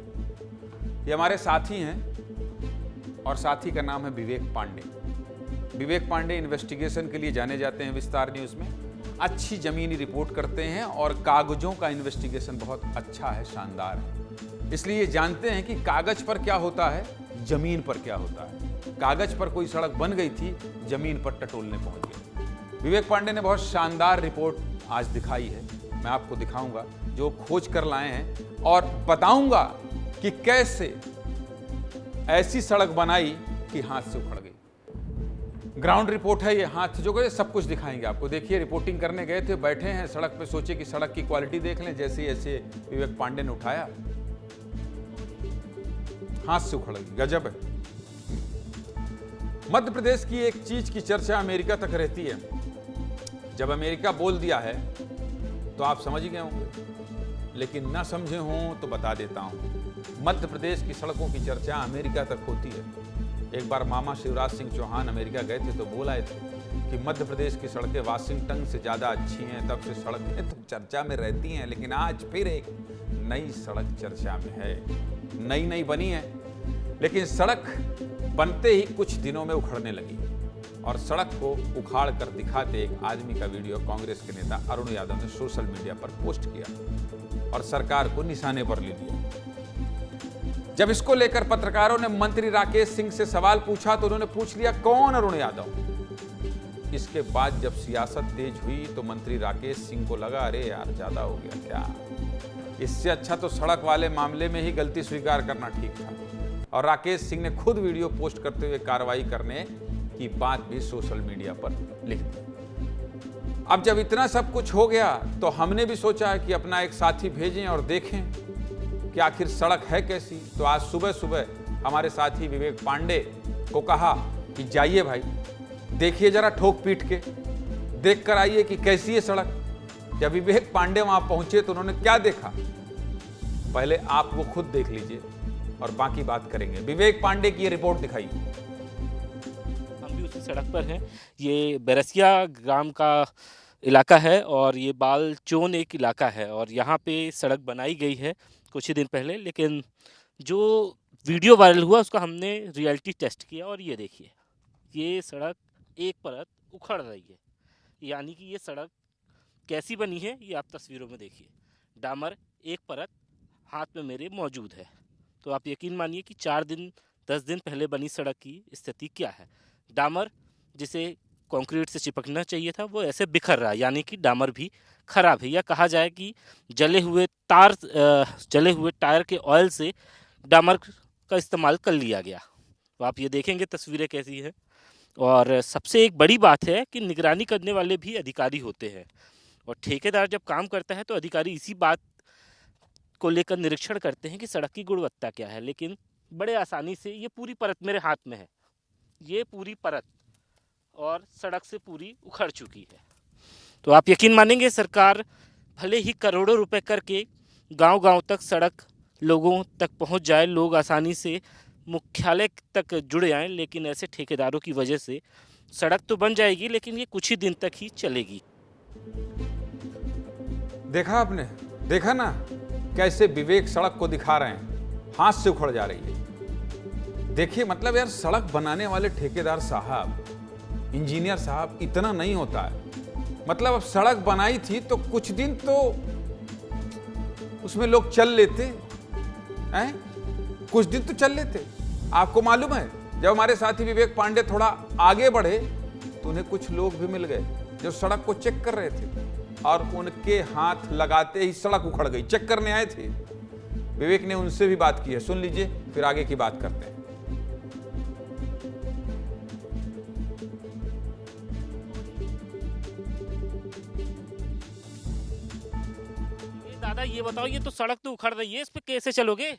[SPEAKER 1] ये हमारे साथी हैं और साथी का नाम है विवेक पांडे। विवेक पांडे इन्वेस्टिगेशन के लिए जाने जाते हैं विस्तार न्यूज में। अच्छी जमीनी रिपोर्ट करते हैं और कागजों का इन्वेस्टिगेशन बहुत अच्छा है, शानदार है। इसलिए जानते हैं कि कागज पर क्या होता है, जमीन पर क्या होता है। कागज पर कोई सड़क बन गई थी, जमीन पर टटोलने पहुंच गए। विवेक पांडे ने बहुत शानदार रिपोर्ट आज दिखाई है। मैं आपको दिखाऊंगा जो खोज कर लाए हैं और बताऊंगा कि कैसे ऐसी सड़क बनाई कि हाथ से उखड़ गई। ग्राउंड रिपोर्ट है ये, हाथ जो गए सब कुछ दिखाएंगे आपको। देखिए, रिपोर्टिंग करने गए थे, बैठे हैं सड़क पे, सोचे कि सड़क की क्वालिटी देख लें। जैसे ही ऐसे विवेक पांडे ने उठाया, हाथ से उखड़ गई। गजब है। मध्य प्रदेश की एक चीज की चर्चा अमेरिका तक रहती है। जब अमेरिका बोल दिया है तो आप समझ ही गए होंगे, लेकिन ना समझे हों तो बता देता हूं। मध्य प्रदेश की सड़कों की चर्चा अमेरिका तक होती है। एक बार मामा शिवराज सिंह चौहान अमेरिका गए थे तो बोल आए थे कि मध्य प्रदेश की सड़कें वाशिंगटन से ज़्यादा अच्छी हैं, तब से सड़कें तो चर्चा में रहती हैं। लेकिन आज फिर एक नई सड़क चर्चा में है। नई बनी है, लेकिन सड़क बनते ही कुछ दिनों में उखड़ने लगी और सड़क को उखाड़ कर दिखाते एक आदमी का वीडियो कांग्रेस के नेता अरुण यादव ने सोशल मीडिया पर पोस्ट किया और सरकार को निशाने पर ले लिया। जब इसको लेकर पत्रकारों ने मंत्री राकेश सिंह से सवाल पूछा तो उन्होंने पूछ लिया, कौन अरुण यादव। इसके बाद जब सियासत तेज हुई तो मंत्री राकेश सिंह को लगा, अरे यार ज्यादा हो गया क्या। इससे अच्छा तो सड़क वाले मामले में ही गलती स्वीकार करना ठीक था। और राकेश सिंह ने खुद वीडियो पोस्ट करते हुए कार्रवाई करने की बात भी सोशल मीडिया पर लिख दी। अब जब इतना सब कुछ हो गया तो हमने भी सोचा है कि अपना एक साथी भेजें और देखें कि आखिर सड़क है कैसी। तो आज सुबह सुबह हमारे साथी विवेक पांडे को कहा कि जाइए भाई, देखिए जरा ठोक पीट के, देख कर आइए कि कैसी है सड़क। जब विवेक पांडे वहां पहुंचे तो उन्होंने क्या देखा, पहले आप वो खुद देख लीजिए और बाकी बात करेंगे। विवेक पांडे की ये रिपोर्ट दिखाइए।
[SPEAKER 2] हम भी उसी सड़क पर हैं। ये बैरसिया ग्राम का इलाका है और ये बालचोन एक इलाका है और यहाँ पे सड़क बनाई गई है कुछ ही दिन पहले, लेकिन जो वीडियो वायरल हुआ उसका हमने रियलिटी टेस्ट किया और ये देखिए, ये सड़क एक परत उखड़ रही है। यानी कि ये सड़क कैसी बनी है ये आप तस्वीरों में देखिए। डामर एक परत हाथ में मेरे मौजूद है। तो आप यकीन मानिए कि 4-10 दिन पहले बनी सड़क की स्थिति क्या है। डामर जिसे कंक्रीट से चिपकना चाहिए था वो ऐसे बिखर रहा है, यानी कि डामर भी खराब है। या कहा जाए कि जले हुए टायर के ऑयल से डामर का इस्तेमाल कर लिया गया। तो आप ये देखेंगे तस्वीरें कैसी हैं। और सबसे एक बड़ी बात है कि निगरानी करने वाले भी अधिकारी होते हैं और ठेकेदार जब काम करता है तो अधिकारी इसी बात को लेकर निरीक्षण करते हैं कि सड़क की गुणवत्ता क्या है। लेकिन बड़े आसानी से ये पूरी परत मेरे हाथ में है, ये पूरी परत और सड़क से पूरी उखड़ चुकी है। तो आप यकीन मानेंगे, सरकार भले ही करोड़ों रुपए करके गांव-गांव तक सड़क लोगों तक पहुंच जाए, लोग आसानी से मुख्यालय तक जुड़ जाएं, लेकिन ऐसे ठेकेदारों की वजह से सड़क तो बन जाएगी लेकिन ये कुछ ही दिन तक ही चलेगी।
[SPEAKER 1] देखा आपने, देखा ना कैसे विवेक सड़क को दिखा रहे हैं, हाथ से उखड़ जा रही है। देखिए, मतलब यार सड़क बनाने वाले ठेकेदार साहब, इंजीनियर साहब, इतना नहीं होता है। मतलब अब सड़क बनाई थी तो कुछ दिन तो उसमें लोग चल लेते हैं, कुछ दिन तो चल लेते। आपको मालूम है, जब हमारे साथी विवेक पांडे थोड़ा आगे बढ़े तो उन्हें कुछ लोग भी मिल गए जो सड़क को चेक कर रहे थे और उनके हाथ लगाते ही सड़क उखड़ गई। चेक करने आए थे। विवेक ने उनसे भी बात की है, सुन लीजिए, फिर आगे की बात करते हैं।
[SPEAKER 2] दादा ये बताओ, ये तो सड़क तो उखड़ रही है, इस पे कैसे चलोगे?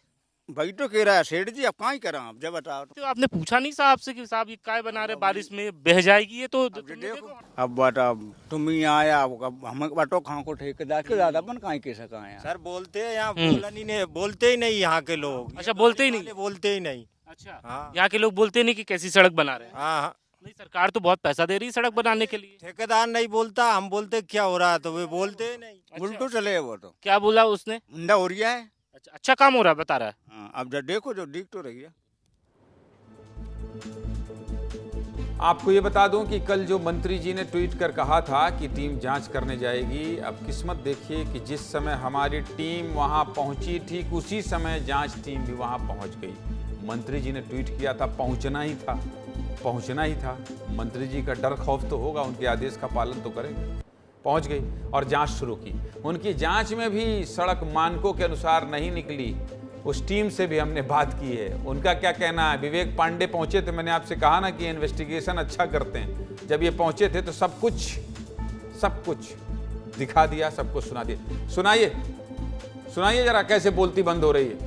[SPEAKER 22] भाई तो कह रहा है सेठ जी, अब कहाँ ही करा, अब जब बताओ।
[SPEAKER 2] तो आपने पूछा नहीं साहब से कि साहब ये काय बना रहे, बारिश में बह जाएगी ये तो।
[SPEAKER 22] अब बता, तुम ही आया, हम बटो कहाँ को ठेकेदार के ज्यादा अपन कहाँ कैसे कहाँ है।
[SPEAKER 23] सर बोलते हैं यहाँ, बोलते ही नहीं यहाँ के लोग।
[SPEAKER 2] अच्छा, बोलते ही नहीं?
[SPEAKER 23] बोलते ही नहीं।
[SPEAKER 2] अच्छा, यहाँ के लोग बोलते नहीं कि कैसी सड़क बना रहे हैं?
[SPEAKER 23] हाँ,
[SPEAKER 2] नहीं, सरकार तो बहुत पैसा दे रही है सड़क बनाने के लिए।
[SPEAKER 23] ठेकेदार नहीं बोलता, हम बोलते क्या हो रहा है तो वे बोलते ही नहीं।
[SPEAKER 22] उल्टो चले वो तो।
[SPEAKER 2] क्या बोला उसने?
[SPEAKER 22] मुंडा हो रहा है।
[SPEAKER 2] अच्छा काम हो रहा है, बता रहा है।
[SPEAKER 22] अब जब देखो जो दिख तो रही है।
[SPEAKER 1] आपको ये बता दूं कि कल जो मंत्री जी ने ट्वीट कर कहा था कि टीम जांच करने जाएगी, अब किस्मत देखिए कि जिस समय हमारी टीम वहां पहुंची ठीक उसी समय जांच टीम भी वहां पहुंच गई। मंत्री जी ने ट्वीट किया था, पहुंचना ही था। मंत्री जी का डर खौफ तो होगा, उनके आदेश का पालन तो करेंगे। पहुंच गई और जांच शुरू की। उनकी जांच में भी सड़क मानकों के अनुसार नहीं निकली। उस टीम से भी हमने बात की है, उनका क्या कहना है। विवेक पांडे पहुंचे थे, मैंने आपसे कहा ना कि इन्वेस्टिगेशन अच्छा करते हैं। जब ये पहुंचे थे तो सब कुछ दिखा दिया, सब कुछ सुना दिया। सुनाइए जरा कैसे बोलती बंद हो रही है।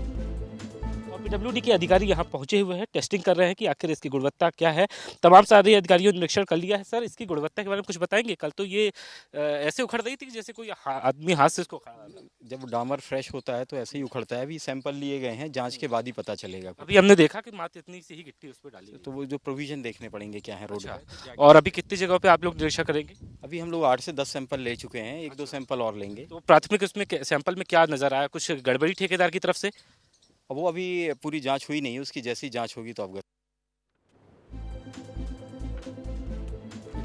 [SPEAKER 2] पीडब्ल्यूडी के अधिकारी यहाँ पहुंचे हुए हैं, टेस्टिंग कर रहे हैं कि आखिर इसकी गुणवत्ता क्या है। तमाम सारे अधिकारियों ने निरीक्षण कर लिया है। सर, इसकी गुणवत्ता के बारे में कुछ बताएंगे? कल तो ये ऐसे उखड़ रही थी कि जैसे कोई आदमी हाथ से इसको खा रहा था।
[SPEAKER 3] जब डामर फ्रेश होता है तो ऐसे ही उखड़ता है। अभी सैंपल लिए गए हैं, जांच के बाद ही पता चलेगा।
[SPEAKER 2] अभी हमने देखा कि मात्र इतनी सी ही गिट्टी उस पर डाली,
[SPEAKER 3] तो वो जो प्रोविजन देखने पड़ेंगे क्या है रोड पर।
[SPEAKER 2] और अभी कितनी जगह पे आप लोग निरीक्षण करेंगे?
[SPEAKER 3] अभी हम लोग 8 से 10 सैंपल ले चुके हैं, 1-2 सैंपल और लेंगे।
[SPEAKER 2] तो प्राथमिक उसमें सैंपल में क्या नजर आया? कुछ गड़बड़ी ठेकेदार की तरफ से?
[SPEAKER 3] अब वो अभी पूरी जांच हुई नहीं है, उसकी जैसी जांच होगी तो अवगत।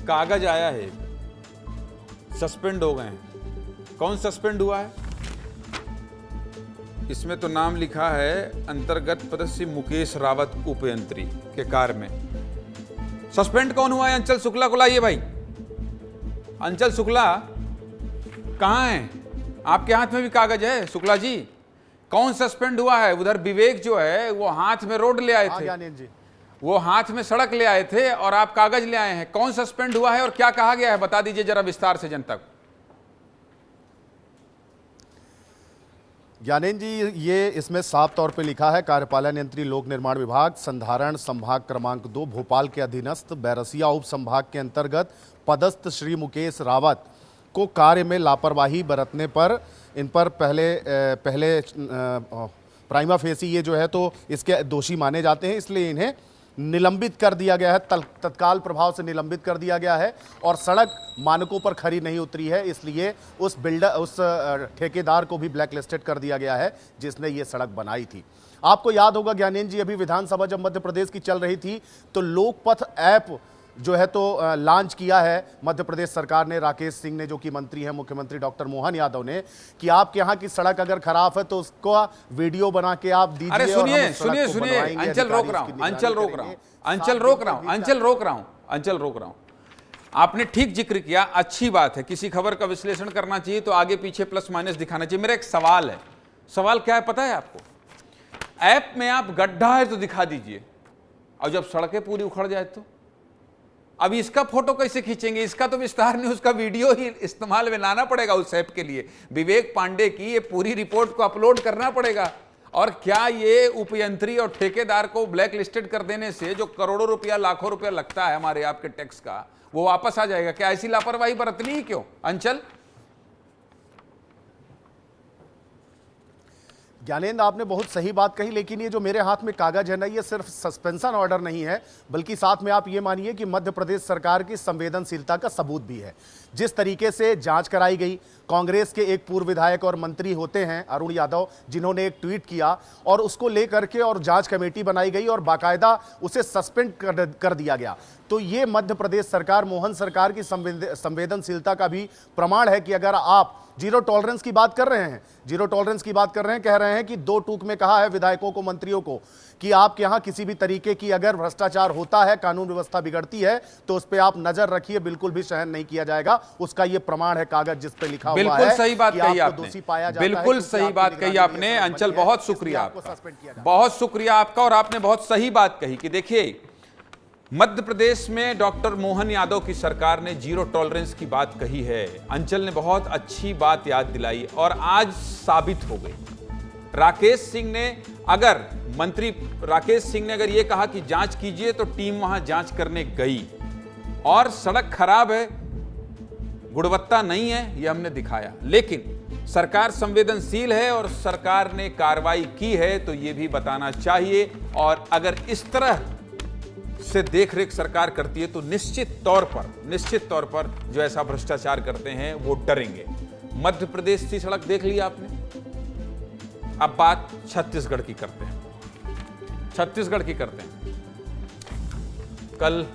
[SPEAKER 1] कागज आया है, सस्पेंड हो गए हैं। कौन सस्पेंड हुआ है? इसमें तो नाम लिखा है अंतर्गत पदस्थ मुकेश रावत उपयंत्री के कार्य में। सस्पेंड कौन हुआ है? अंचल शुक्ला को लाइए भाई। अंचल शुक्ला कहां है? आपके हाथ में भी कागज है शुक्ला जी। कौन सस्पेंड हुआ है? उधर विवेक जो है वो हाथ में रोड ले आए थे, वो हाथ में सड़क ले आए थे और आप कागज ले आए हैं। कौन सस्पेंड हुआ है और क्या कहा गया है, बता दीजिए जरा विस्तार से जनता को।
[SPEAKER 4] ज्ञानेंद्र जी, ये इसमें साफ तौर पे लिखा है कार्यपालन यंत्री लोक निर्माण विभाग संधारण संभाग क्रमांक 2 भोपाल के अधीनस्थ बैरसिया उप संभाग के अंतर्गत पदस्थ श्री मुकेश रावत को कार्य में लापरवाही बरतने पर इन पर पहले प्राइमा फेसी ये जो है तो इसके दोषी माने जाते हैं, इसलिए इन्हें निलंबित कर दिया गया है, तत्काल प्रभाव से निलंबित कर दिया गया है। और सड़क मानकों पर खरी नहीं उतरी है, इसलिए उस ठेकेदार को भी ब्लैक लिस्टेड कर दिया गया है जिसने ये सड़क बनाई थी। आपको याद होगा ज्ञानेंद्र जी, अभी विधानसभा जब मध्य प्रदेश की चल रही थी तो लोकपथ ऐप जो है तो लॉन्च किया है मध्य प्रदेश सरकार ने। राकेश सिंह ने, जो कि मंत्री हैं, मुख्यमंत्री डॉक्टर मोहन यादव ने, कि आपके यहाँ की सड़क अगर खराब है तो उसको वीडियो बना के आप दीजिए।
[SPEAKER 1] अरे सुनिए, अंचल रोक रहा हूं। आपने ठीक जिक्र किया, अच्छी बात है। किसी खबर का विश्लेषण करना चाहिए तो आगे पीछे प्लस माइनस दिखाना चाहिए। मेरा एक सवाल है, सवाल क्या है पता है आपको? ऐप में आप गड्ढा है तो दिखा दीजिए, और जब सड़कें पूरी उखड़ जाए तो अब इसका फोटो कैसे खींचेंगे? इसका तो विस्तार न्यूज का वीडियो ही इस्तेमाल में लाना पड़ेगा उस ऐप के लिए। विवेक पांडे की ये पूरी रिपोर्ट को अपलोड करना पड़ेगा। और क्या ये उपयंत्री और ठेकेदार को ब्लैक लिस्टेड कर देने से जो करोड़ों रुपया लाखों रुपया लगता है हमारे आपके टैक्स का, वो वापस आ जाएगा? क्या ऐसी लापरवाही बरतनी ही क्यों? अंचल
[SPEAKER 4] ज्ञानेंद्र, आपने बहुत सही बात कही, लेकिन ये जो मेरे हाथ में कागज है ना, ये सिर्फ सस्पेंशन ऑर्डर नहीं है, बल्कि साथ में आप ये मानिए कि मध्य प्रदेश सरकार की संवेदनशीलता का सबूत भी है। जिस तरीके से जांच कराई गई, कांग्रेस के एक पूर्व विधायक और मंत्री होते हैं अरुण यादव, जिन्होंने एक ट्वीट किया और उसको लेकर के और जांच कमेटी बनाई गई और बाकायदा उसे सस्पेंड कर दिया गया। तो ये मध्य प्रदेश सरकार, मोहन सरकार की संवेदनशीलता का भी प्रमाण है कि अगर आप जीरो टॉलरेंस की बात कर रहे हैं, कह रहे हैं कि 2 टूक में कहा है विधायकों को, मंत्रियों को, कि आपके यहां किसी भी तरीके की अगर भ्रष्टाचार होता है, कानून व्यवस्था बिगड़ती है, तो उस पर आप नजर रखिए, बिल्कुल भी सहन नहीं किया जाएगा। उसका ये प्रमाण है कागज जिस पे लिखा हुआ है।
[SPEAKER 1] बिल्कुल सही बात कही आपने, बिल्कुल सही बात कही आपने अंचल, बहुत शुक्रिया आपका, बहुत शुक्रिया आपका। और आपने बहुत सही बात कही कि देखिए, मध्य प्रदेश में डॉक्टर मोहन यादव की सरकार ने जीरो टॉलरेंस की बात कही है। अंचल ने बहुत अच्छी बात याद दिलाई और आज साबित हो गई। राकेश सिंह ने अगर ये कहा कि जांच कीजिए, तो टीम वहां जांच करने गई और सड़क खराब है, गुणवत्ता नहीं है, यह हमने दिखाया। लेकिन सरकार संवेदनशील है और सरकार ने कार्रवाई की है, तो यह भी बताना चाहिए। और अगर इस तरह से देखरेख सरकार करती है तो निश्चित तौर पर जो ऐसा भ्रष्टाचार करते हैं वो डरेंगे। मध्य प्रदेश की सड़क देख ली आपने, अब बात छत्तीसगढ़ की करते हैं। कल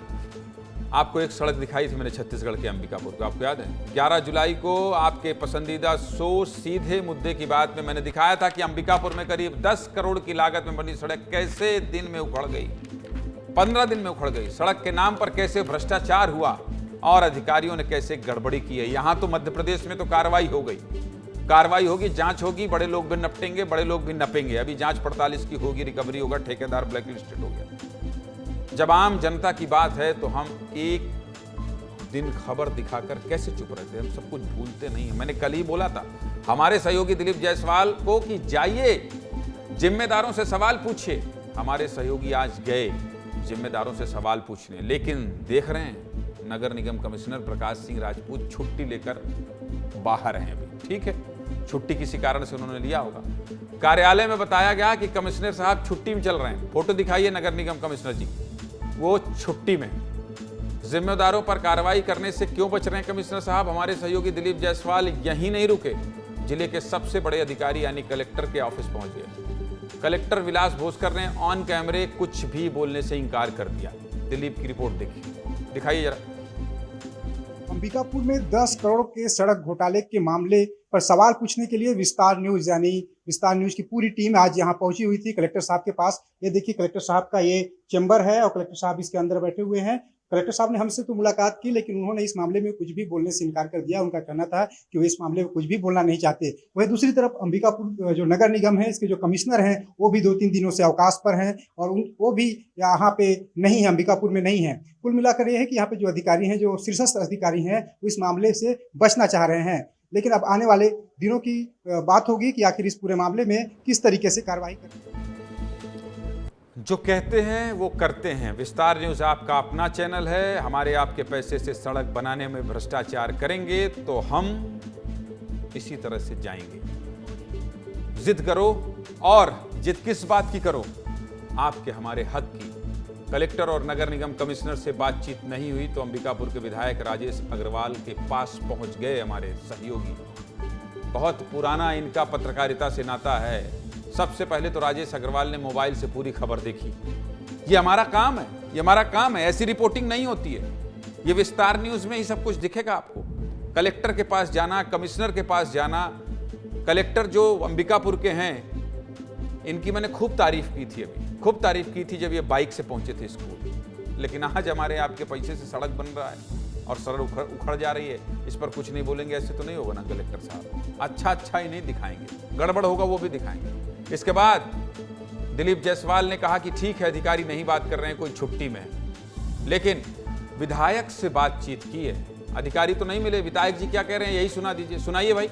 [SPEAKER 1] आपको एक सड़क दिखाई थी मैंने छत्तीसगढ़ के अंबिकापुर को, आपको याद है? 11 जुलाई को आपके पसंदीदा शो सीधे मुद्दे की बात में मैंने दिखाया था कि अंबिकापुर में करीब 10 करोड़ की लागत में बनी सड़क कैसे दिन में उखड़ गई, 15 दिन में उखड़ गई। सड़क के नाम पर कैसे भ्रष्टाचार हुआ और अधिकारियों ने कैसे गड़बड़ी की है। यहां तो मध्य प्रदेश में तो कार्रवाई हो गई, कार्रवाई होगी, जांच होगी, बड़े लोग भी निपटेंगे, बड़े लोग भी नपेंगे। अभी जांच पड़ताल इसकी होगी, रिकवरी होगा, ठेकेदार ब्लैकलिस्टेड हो गया। जब आम जनता की बात है तो हम एक दिन खबर दिखाकर कैसे चुप रहते हैं? हम सब कुछ भूलते नहीं हैं। मैंने कल ही बोला था हमारे सहयोगी दिलीप जायसवाल को कि जाइए जिम्मेदारों से सवाल पूछिए। हमारे सहयोगी आज गए जिम्मेदारों से सवाल पूछने, लेकिन देख रहे हैं नगर निगम कमिश्नर प्रकाश सिंह राजपूत छुट्टी लेकर बाहर हैं अभी। ठीक है, छुट्टी किसी कारण से उन्होंने लिया होगा। कार्यालय में बताया गया कि कमिश्नर साहब छुट्टी में चल रहे हैं। फोटो दिखाइए नगर निगम कमिश्नर जी, वो छुट्टी में। जिम्मेदारों पर कार्रवाई करने से क्यों बच रहे हैं कमिश्नर साहब? हमारे सहयोगी दिलीप जायसवाल यहीं नहीं रुके, जिले के सबसे बड़े अधिकारी यानी कलेक्टर के ऑफिस पहुंच गए। कलेक्टर विलास भोसकर ने ऑन कैमरे कुछ भी बोलने से इंकार कर दिया। दिलीप की रिपोर्ट देखिए, दिखाइए जरा।
[SPEAKER 5] अंबिकापुर में 10 करोड़ के सड़क घोटाले के मामले पर सवाल पूछने के लिए विस्तार न्यूज की पूरी टीम आज यहाँ पहुंची हुई थी कलेक्टर साहब के पास। ये देखिए कलेक्टर साहब का ये चैम्बर है और कलेक्टर साहब इसके अंदर बैठे हुए हैं। कलेक्टर साहब ने हमसे तो मुलाकात की, लेकिन उन्होंने इस मामले में कुछ भी बोलने से इनकार कर दिया। उनका कहना था कि वो इस मामले में कुछ भी बोलना नहीं चाहते। वहीं दूसरी तरफ अंबिकापुर जो नगर निगम है, इसके जो कमिश्नर हैं, वो भी 2-3 दिनों से अवकाश पर हैं और वो भी यहाँ पे नहीं है, अंबिकापुर में नहीं है। कुल मिलाकर ये है कि यहाँ पे जो अधिकारी हैं, जो शीर्षस्थ अधिकारी हैं, वो इस मामले से बचना चाह रहे हैं। लेकिन अब आने वाले दिनों की बात होगी कि आखिर इस पूरे मामले में किस तरीके से कार्रवाई करें।
[SPEAKER 1] जो कहते हैं वो करते हैं। विस्तार न्यूज आपका अपना चैनल है। हमारे आपके पैसे से सड़क बनाने में भ्रष्टाचार करेंगे तो हम इसी तरह से जाएंगे। जिद करो, और जिद किस बात की करो? आपके हमारे हक की। कलेक्टर और नगर निगम कमिश्नर से बातचीत नहीं हुई तो अंबिकापुर के विधायक राजेश अग्रवाल के पास पहुंच गए हमारे सहयोगी। बहुत पुराना इनका पत्रकारिता से नाता है। सबसे पहले तो राजेश अग्रवाल ने मोबाइल से पूरी खबर देखी। ये हमारा काम है, ये हमारा काम है। ऐसी रिपोर्टिंग नहीं होती है। ये विस्तार न्यूज में ही सब कुछ दिखेगा आपको। कलेक्टर के पास जाना, कमिश्नर के पास जाना। कलेक्टर जो अंबिकापुर के हैं, इनकी मैंने खूब तारीफ की थी, अभी खूब तारीफ की थी जब ये बाइक से पहुंचे थे स्कूल। लेकिन आज हमारे आपके पैसे से सड़क बन रहा है और सड़क उखड़ जा रही है। इस पर कुछ नहीं बोलेंगे, ऐसे तो नहीं होगा ना कलेक्टर साहब। अच्छा ही नहीं दिखाएंगे, गड़बड़ होगा वो भी दिखाएंगे। इसके बाद दिलीप जायसवाल ने कहा कि ठीक है, अधिकारी नहीं बात कर रहे हैं, कोई छुट्टी में है। लेकिन विधायक से बातचीत की है, अधिकारी तो नहीं मिले। विधायक जी क्या कह रहे हैं यही सुना दीजिए, सुनाइए भाई।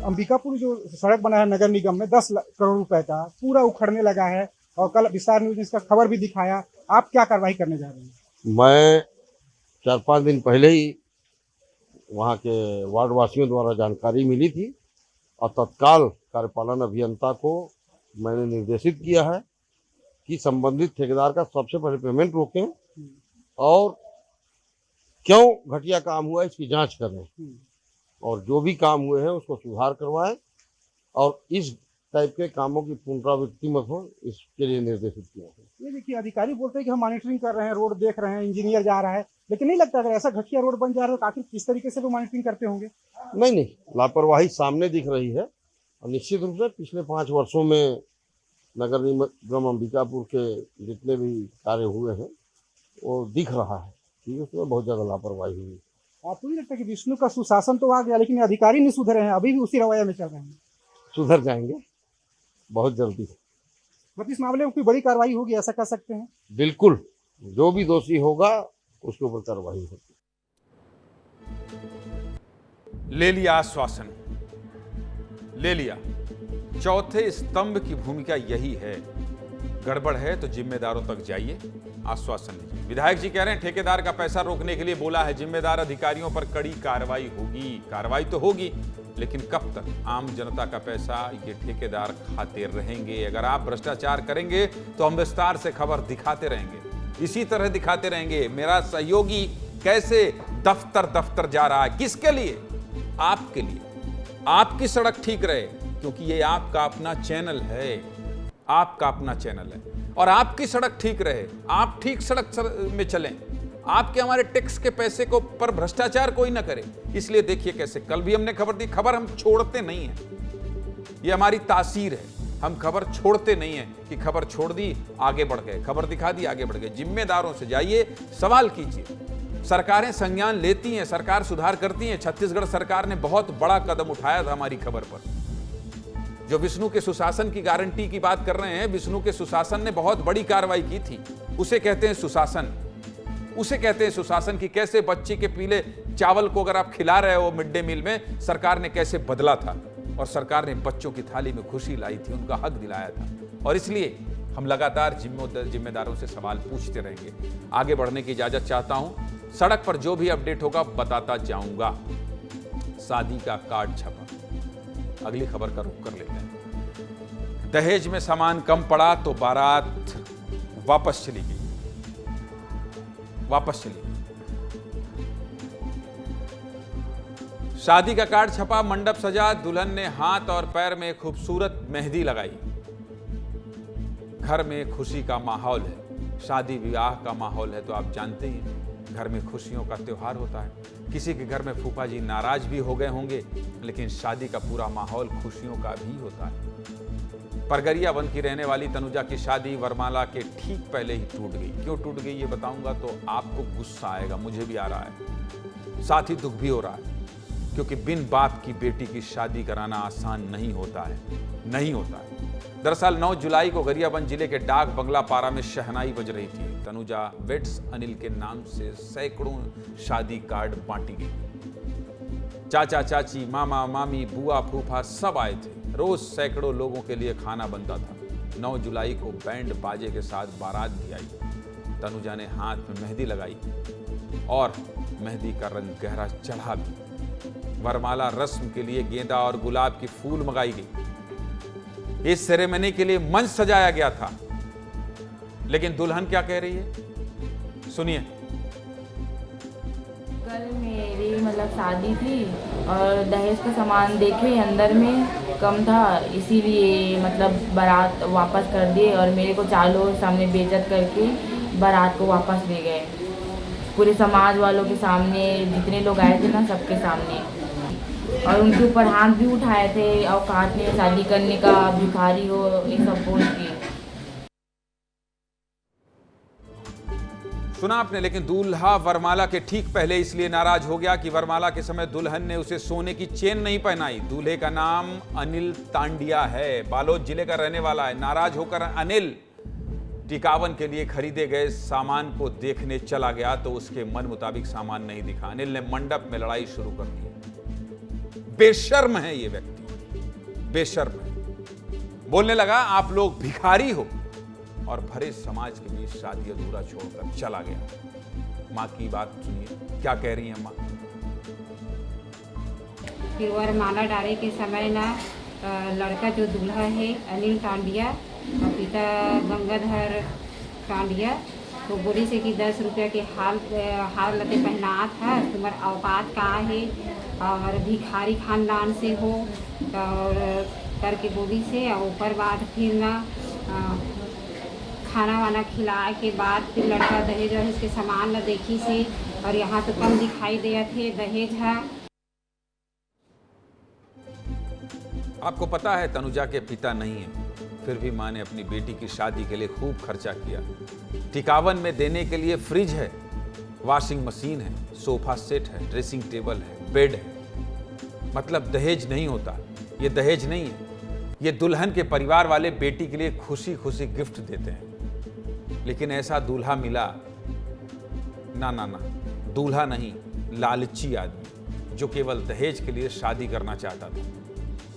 [SPEAKER 5] अंबिकापुर जो सड़क बना है नगर निगम में 10 करोड़ रुपए का, पूरा उखड़ने लगा है और कल विस्तार न्यूज ने इसका खबर भी दिखाया। आप क्या कार्रवाई करने जा रहे हैं?
[SPEAKER 8] मैं 4-5 दिन पहले ही वहाँ के वार्ड वासियों द्वारा जानकारी मिली थी और तत्काल कार्यपालन अभियंता को मैंने निर्देशित किया है कि संबंधित ठेकेदार का सबसे पहले पेमेंट रोकें और क्यों घटिया काम हुआ इसकी जांच करें और जो भी काम हुए हैं उसको सुधार करवाएं और इस टाइप के कामों की पुनरावृत्ति मत हो, इसके लिए निर्देशित किया है।
[SPEAKER 5] ये देखिए अधिकारी बोलते हैं कि हम मॉनिटरिंग कर रहे हैं, रोड देख रहे हैं, इंजीनियर जा रहा है, लेकिन नहीं लगता अगर ऐसा घटिया रोड बन जा रहा है तो आखिर किस तरीके से वो मॉनिटरिंग करते होंगे?
[SPEAKER 8] नहीं, लापरवाही सामने दिख रही है और निश्चित रूप से पिछले 5 वर्षों में नगर निगम अंबिकापुर के जितने भी कार्य हुए हैं वो दिख रहा है कि उसमें बहुत ज़्यादा लापरवाही हुई।
[SPEAKER 5] आपको नहीं लगता कि विष्णु का सुशासन तो आ गया लेकिन अधिकारी नहीं सुधरे हैं, अभी भी उसी रवैया में चल रहे हैं?
[SPEAKER 8] सुधर जाएंगे बहुत जल्दी।
[SPEAKER 5] मतलब इस मामले में कोई बड़ी कार्रवाई होगी, ऐसा कह सकते हैं?
[SPEAKER 8] बिल्कुल, जो भी दोषी होगा उसके ऊपर कार्रवाई होगी।
[SPEAKER 1] ले लिया आश्वासन, ले लिया। चौथे स्तंभ की भूमिका यही है। गड़बड़ है तो जिम्मेदारों तक जाइए, आश्वासन लीजिए। विधायक जी कह रहे हैं ठेकेदार का पैसा रोकने के लिए बोला है, जिम्मेदार अधिकारियों पर कड़ी कार्रवाई होगी। कार्रवाई तो होगी, लेकिन कब तक? आम जनता का पैसा ये ठेकेदार खाते रहेंगे। अगर आप भ्रष्टाचार करेंगे तो हम विस्तार से खबर दिखाते रहेंगे, इसी तरह दिखाते रहेंगे। मेरा सहयोगी कैसे दफ्तर जा रहा है, किसके लिए? आपके लिए। आपकी सड़क ठीक रहे, क्योंकि ये आपका अपना चैनल है, आपका अपना चैनल है। और आपकी सड़क ठीक रहे, आप ठीक सड़क में चलें, आपके हमारे टैक्स के पैसे को पर भ्रष्टाचार कोई ना करे। इसलिए देखिए कैसे कल भी हमने खबर दी। खबर हम छोड़ते नहीं हैं, ये हमारी तासीर है। हम खबर छोड़ते नहीं हैं कि खबर छोड़ दी आगे बढ़ गए, खबर दिखा दी आगे बढ़ गए। जिम्मेदारों से जाइए, सवाल कीजिए। सरकारें संज्ञान लेती हैं, सरकार सुधार करती है। छत्तीसगढ़ सरकार ने बहुत बड़ा कदम उठाया था हमारी खबर पर। जो विष्णु के सुशासन की गारंटी की बात कर रहे हैं, विष्णु के सुशासन ने बहुत बड़ी कार्रवाई की थी। उसे कहते हैं सुशासन, उसे कहते हैं सुशासन की कैसे बच्चे के पीले चावल को अगर आप खिला रहे हो मिड डे मील में, सरकार ने कैसे बदला था और सरकार ने बच्चों की थाली में खुशी लाई थी, उनका हक दिलाया था। और इसलिए हम लगातार जिम्मेदारों से सवाल पूछते रहेंगे। आगे बढ़ने की इजाजत चाहता हूं। सड़क पर जो भी अपडेट होगा बताता जाऊंगा। शादी का कार्ड छपा, अगली खबर का रुख कर लेते हैं। दहेज में सामान कम पड़ा तो बारात वापस चली गई, वापस चली गई। शादी का कार्ड छपा, मंडप सजा, दुल्हन ने हाथ और पैर में खूबसूरत मेहंदी लगाई। घर में खुशी का माहौल है, शादी विवाह का माहौल है तो आप जानते ही हैं, घर में खुशियों का त्योहार होता है। किसी के घर में फूफा जी नाराज भी हो गए होंगे, लेकिन शादी का पूरा माहौल खुशियों का भी होता है। परगरिया वन की रहने वाली तनुजा की शादी वरमाला के ठीक पहले ही टूट गई। क्यों टूट गई ये बताऊंगा तो आपको गुस्सा आएगा, मुझे भी आ रहा है, साथ ही दुख भी हो रहा है, क्योंकि बिन बाप की बेटी की शादी कराना आसान नहीं होता है, नहीं होता है। दरअसल 9 जुलाई को गरियाबंद जिले के डाक बंगला पारा में शहनाई बज रही थी। तनुजा वेट्स अनिल के नाम से सैकड़ों शादी कार्ड बांटी गई। चाचा चाची, मामा मामी, बुआ फूफा सब आए थे। रोज सैकड़ों लोगों के लिए खाना बनता था। 9 जुलाई को बैंड बाजे के साथ बारात भी आई। तनुजा ने हाथ में मेहंदी लगाई और मेहंदी का रंग गहरा चढ़ा भी। वरमाला रस्म के लिए गेंदा और गुलाब की फूल मंगाई गई। इस सेरेमनी के लिए मंच सजाया गया था, लेकिन दुल्हन क्या कह रही है, सुनिए।
[SPEAKER 6] कल मेरी मतलब शादी थी और दहेज का सामान देखे अंदर में कम था, इसीलिए मतलब बारात वापस कर दिए और मेरे को 4 लोगों के सामने बेइज्जत करके बारात को वापस ले गए। पूरे समाज वालों के सामने, जितने लोग आए थे ना, सबके सामने, और उनके ऊपर हाथ भी उठाए थे और काटने, शादी करने का, भिखारी हो, ये सब बोल के।
[SPEAKER 1] सुना आपने, लेकिन दूल्हा वरमाला के ठीक पहले इसलिए नाराज हो गया कि वरमाला के समय दुल्हन ने उसे सोने की चेन नहीं पहनाई। दूल्हे का नाम अनिल तांडिया है, बालोद जिले का रहने वाला है। नाराज होकर अनिल टिकावन के लिए खरीदे गए सामान को देखने चला गया तो उसके मन मुताबिक सामान नहीं दिखा। अनिल ने मंडप में लड़ाई शुरू कर दी। बेशर्म है ये व्यक्ति, बेशर्म है। बोलने लगा, आप लोग भिखारी हो, और भरे समाज के बीच शादी अधूरा छोड़कर चला गया। माँ की बात सुनिए, क्या कह रही है माँ।
[SPEAKER 7] फिर वरमाला डाले के समय ना लड़का जो दूल्हा है अनिल तांडिया और पिता गंगाधर तांडिया, तो बोली से कि 10 रुपया के हार लते पहना था, तुम्हारा औकात कहाँ है और भिखारी खानदान से हो और करके बोली से। और ऊपर बाद फिर ना खाना वाना खिला के बाद फिर लड़का दहेज वहेज के सामान न देखी से, और यहाँ तो कम दिखाई दिया थे दहेज है।
[SPEAKER 1] आपको पता है तनुजा के पिता नहीं है, फिर भी माँ ने अपनी बेटी की शादी के लिए खूब खर्चा किया। टिकावन में देने के लिए फ्रिज है, वॉशिंग मशीन है, सोफा सेट है, ड्रेसिंग टेबल है, बेड है। मतलब दहेज नहीं होता, ये दहेज नहीं है, ये दुल्हन के परिवार वाले बेटी के लिए खुशी खुशी गिफ्ट देते हैं। लेकिन ऐसा दूल्हा मिला ना ना ना, दूल्हा नहीं, लालची आदमी जो केवल दहेज के लिए शादी करना चाहता था।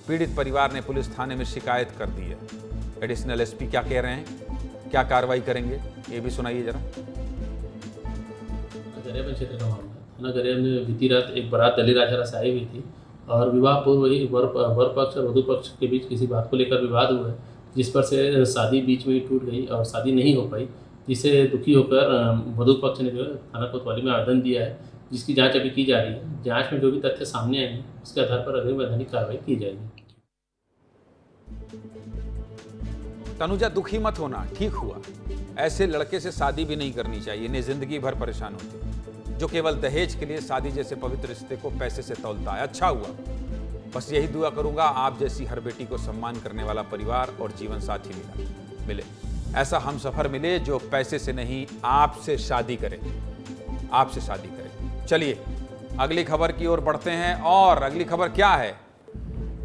[SPEAKER 1] पीड़ित परिवार ने पुलिस थाने में शिकायत कर दी है। एडिशनल एसपी क्या कह रहे हैं, क्या कार्रवाई करेंगे, ये भी सुनाइए जरा।
[SPEAKER 9] गरियाबंद क्षेत्र का मामला थाना गरियाबंद में बीती रात एक बारात दलीराजहरा से आई हुई थी और विवाह पूर्व ही वर पक्ष और वधु पक्ष के बीच किसी बात को लेकर विवाद हुआ है, जिस पर से शादी बीच में ही टूट गई और शादी नहीं हो पाई, जिससे दुखी होकर वधु पक्ष ने जो है थाना कोतवाली में आवेदन दिया है, जिसकी जांच अभी की जा रही है। जांच में जो भी तथ्य सामने आए हैं उसके आधार पर अग्रिम वैधानिक कार्रवाई की जाएगी।
[SPEAKER 1] तनुजा दुखी मत होना, ठीक हुआ। ऐसे लड़के से शादी भी नहीं करनी चाहिए, इन्हें जिंदगी भर परेशान होती, जो केवल दहेज के लिए शादी जैसे पवित्र रिश्ते को पैसे से तौलता है। अच्छा हुआ, बस यही दुआ करूंगा आप जैसी हर बेटी को सम्मान करने वाला परिवार और जीवन साथी मिले। ऐसा हम सफर मिले जो पैसे से नहीं आपसे शादी करे, आपसे शादी करें। चलिए अगली खबर की ओर बढ़ते हैं। और अगली खबर क्या है?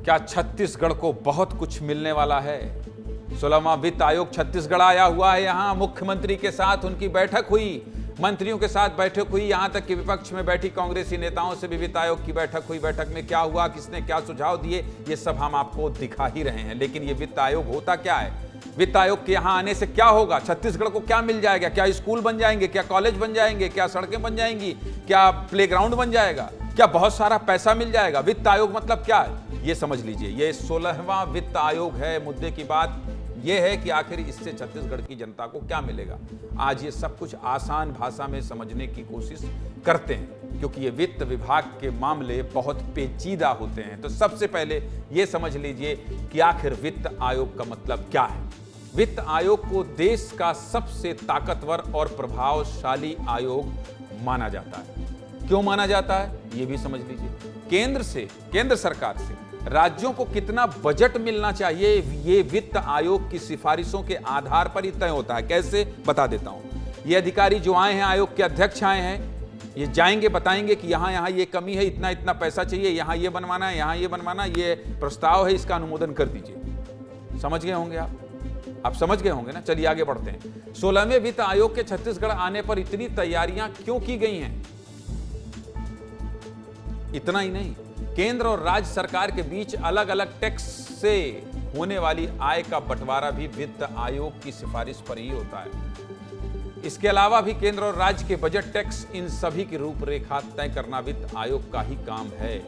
[SPEAKER 1] क्या छत्तीसगढ़ को बहुत कुछ मिलने वाला है? 16वां वित्त आयोग छत्तीसगढ़ आया हुआ है। यहां मुख्यमंत्री के साथ उनकी बैठक हुई, मंत्रियों के साथ बैठक हुई, यहां तक कि विपक्ष में बैठी कांग्रेसी नेताओं से भी वित्त आयोग की बैठक हुई। बैठक में क्या हुआ, किसने क्या सुझाव दिए, ये सब हम आपको दिखा ही रहे हैं। लेकिन ये वित्त आयोग होता क्या है? वित्त आयोग के यहां आने से क्या होगा? छत्तीसगढ़ को क्या मिल जाएगा? क्या स्कूल बन जाएंगे? क्या कॉलेज बन जाएंगे? क्या सड़कें बन जाएंगी? क्या प्लेग्राउंड बन जाएगा? क्या बहुत सारा पैसा मिल जाएगा? वित्त आयोग मतलब क्या है, ये समझ लीजिए। ये 16वां वित्त आयोग है। मुद्दे की बात यह है कि आखिर इससे छत्तीसगढ़ की जनता को क्या मिलेगा। आज ये सब कुछ आसान भाषा में समझने की कोशिश करते हैं, क्योंकि ये वित्त विभाग के मामले बहुत पेचीदा होते हैं। तो सबसे पहले ये समझ लीजिए कि आखिर वित्त आयोग का मतलब क्या है। वित्त आयोग को देश का सबसे ताकतवर और प्रभावशाली आयोग माना जाता है। क्यों माना जाता है, ये भी समझ लीजिए। केंद्र सरकार से राज्यों को कितना बजट मिलना चाहिए, ये वित्त आयोग की सिफारिशों के आधार पर ही तय होता है। कैसे, बता देता हूं। ये अधिकारी जो आए हैं, आयोग के अध्यक्ष आए हैं, ये जाएंगे, बताएंगे कि यहां यहां ये कमी है, इतना इतना पैसा चाहिए, यहां ये बनवाना है, यहां ये बनवाना, ये प्रस्ताव है, इसका अनुमोदन कर दीजिए। समझ गए होंगे आप समझ गए होंगे ना। चलिए आगे बढ़ते हैं। 16वें वित्त आयोग के छत्तीसगढ़ आने पर इतनी तैयारियां क्यों की गई हैं? इतना ही नहीं, केंद्र और राज्य सरकार के बीच अलग अलग टैक्स से होने वाली आय का बंटवारा भी वित्त आयोग की सिफारिश पर ही होता है। इसके अलावा भी केंद्र और राज्य के बजट, टैक्स, इन सभी की रूपरेखा तय करना वित्त आयोग का ही काम है।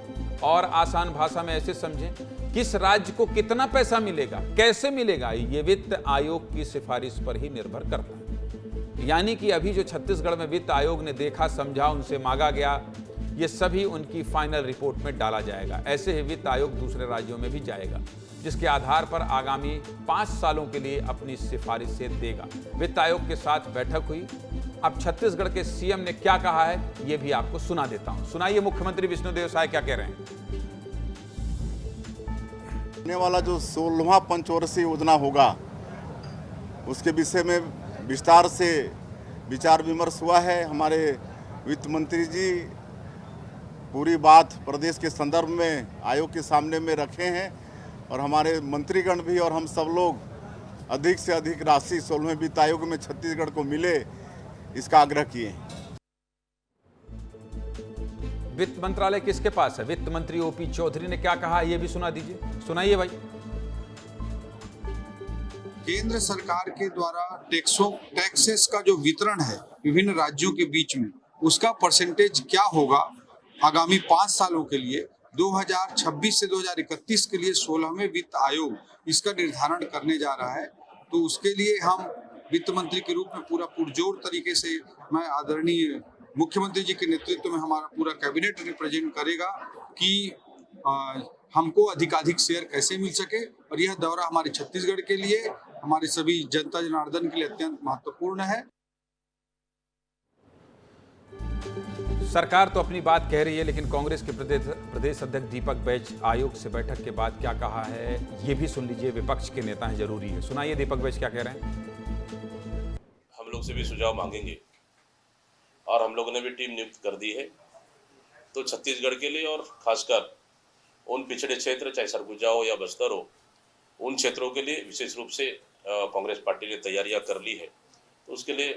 [SPEAKER 1] और आसान भाषा में ऐसे समझें, किस राज्य को कितना पैसा मिलेगा, कैसे मिलेगा, ये वित्त आयोग की सिफारिश पर ही निर्भर करता है। यानी कि अभी जो छत्तीसगढ़ में वित्त आयोग ने देखा, समझा, उनसे मांगा गया, ये सभी उनकी फाइनल रिपोर्ट में डाला जाएगा। ऐसे ही वित्त आयोग दूसरे राज्यों में भी जाएगा, जिसके आधार पर आगामी 5 सालों के लिए अपनी सिफारिशें देगा। वित्त आयोग के साथ बैठक हुई। अब छत्तीसगढ़ के सीएम ने क्या कहा है, ये भी आपको सुना देता हूं। सुनाइए मुख्यमंत्री विष्णुदेव साय क्या कह रहे हैं।
[SPEAKER 10] आने वाला जो 16वां पंचवर्षीय योजना होगा, उसके विषय में विस्तार से विचार विमर्श हुआ है। हमारे वित्त मंत्री जी पूरी बात प्रदेश के संदर्भ में आयोग के सामने में रखे हैं, और हमारे मंत्रीगण भी और हम सब लोग अधिक से अधिक राशि 16वें वित्त आयोग में छत्तीसगढ़ को मिले, इसका आग्रह किए हैं।
[SPEAKER 1] वित्त मंत्रालय किसके पास है? वित्त मंत्री ओपी चौधरी ने क्या कहा, यह भी सुना दीजिए। सुनाइए भाई।
[SPEAKER 11] केंद्र सरकार के द्वारा टैक्सेस का जो वितरण है विभिन्न राज्यों के बीच में, उसका परसेंटेज क्या होगा आगामी 5 सालों के लिए, 2026 से 2031 के लिए 16वें वित्त आयोग इसका निर्धारण करने जा रहा है। तो उसके लिए हम वित्त मंत्री के रूप में पूरा पुरजोर तरीके से, मैं आदरणीय मुख्यमंत्री जी के नेतृत्व में हमारा पूरा कैबिनेट रिप्रेजेंट करेगा कि हमको अधिकाधिक शेयर कैसे मिल सके। और यह दौरा हमारे छत्तीसगढ़ के लिए, हमारे सभी जनता जनार्दन के लिए अत्यंत महत्वपूर्ण है।
[SPEAKER 1] सरकार तो अपनी बात कह रही है, लेकिन कांग्रेस के प्रदेश अध्यक्ष दीपक बैज आयोग से बैठक के बाद क्या कहा है, ये भी सुन लीजिए। विपक्ष के नेता हैं, जरूरी है। सुनाइए दीपक बैज क्या कह रहे हैं।
[SPEAKER 13] हम लोग से भी सुझाव मांगेंगे, और हम लोगों ने भी टीम नियुक्त कर दी है। तो छत्तीसगढ़ के लिए, और खासकर उन पिछड़े क्षेत्र, चाहे सरगुजा हो या बस्तर हो, उन क्षेत्रों के लिए विशेष रूप से कांग्रेस पार्टी ने तैयारियां कर ली है। तो उसके लिए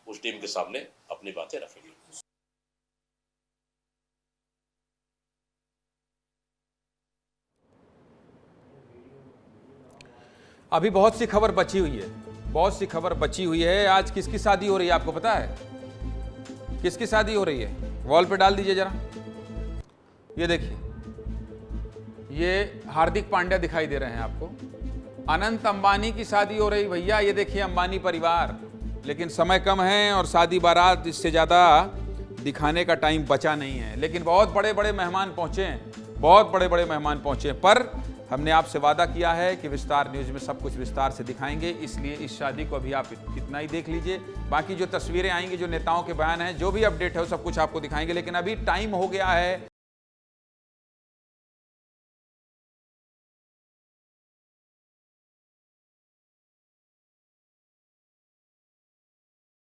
[SPEAKER 13] उस टीम के सामने अपनी बातें रखेंगे।
[SPEAKER 1] अभी बहुत सी खबर बची हुई है, बहुत सी खबर बची हुई है। आज किसकी शादी हो रही है, आपको पता है? किसकी शादी हो रही है? वॉल पे डाल दीजिए जरा। ये देखिए, ये हार्दिक पांड्या दिखाई दे रहे हैं आपको। अनंत अंबानी की शादी हो रही भैया। ये देखिए अंबानी परिवार। लेकिन समय कम है और शादी बारात इससे ज़्यादा दिखाने का टाइम बचा नहीं है। लेकिन बहुत बड़े बड़े मेहमान पहुँचे हैं, बहुत बड़े बड़े मेहमान पहुँचे हैं। पर हमने आपसे वादा किया है कि विस्तार न्यूज़ में सब कुछ विस्तार से दिखाएंगे, इसलिए इस शादी को अभी आप इतना ही देख लीजिए। बाकी जो तस्वीरें आएंगी, जो नेताओं के बयान हैं, जो भी अपडेट है वो सब कुछ आपको दिखाएंगे। लेकिन अभी टाइम हो गया है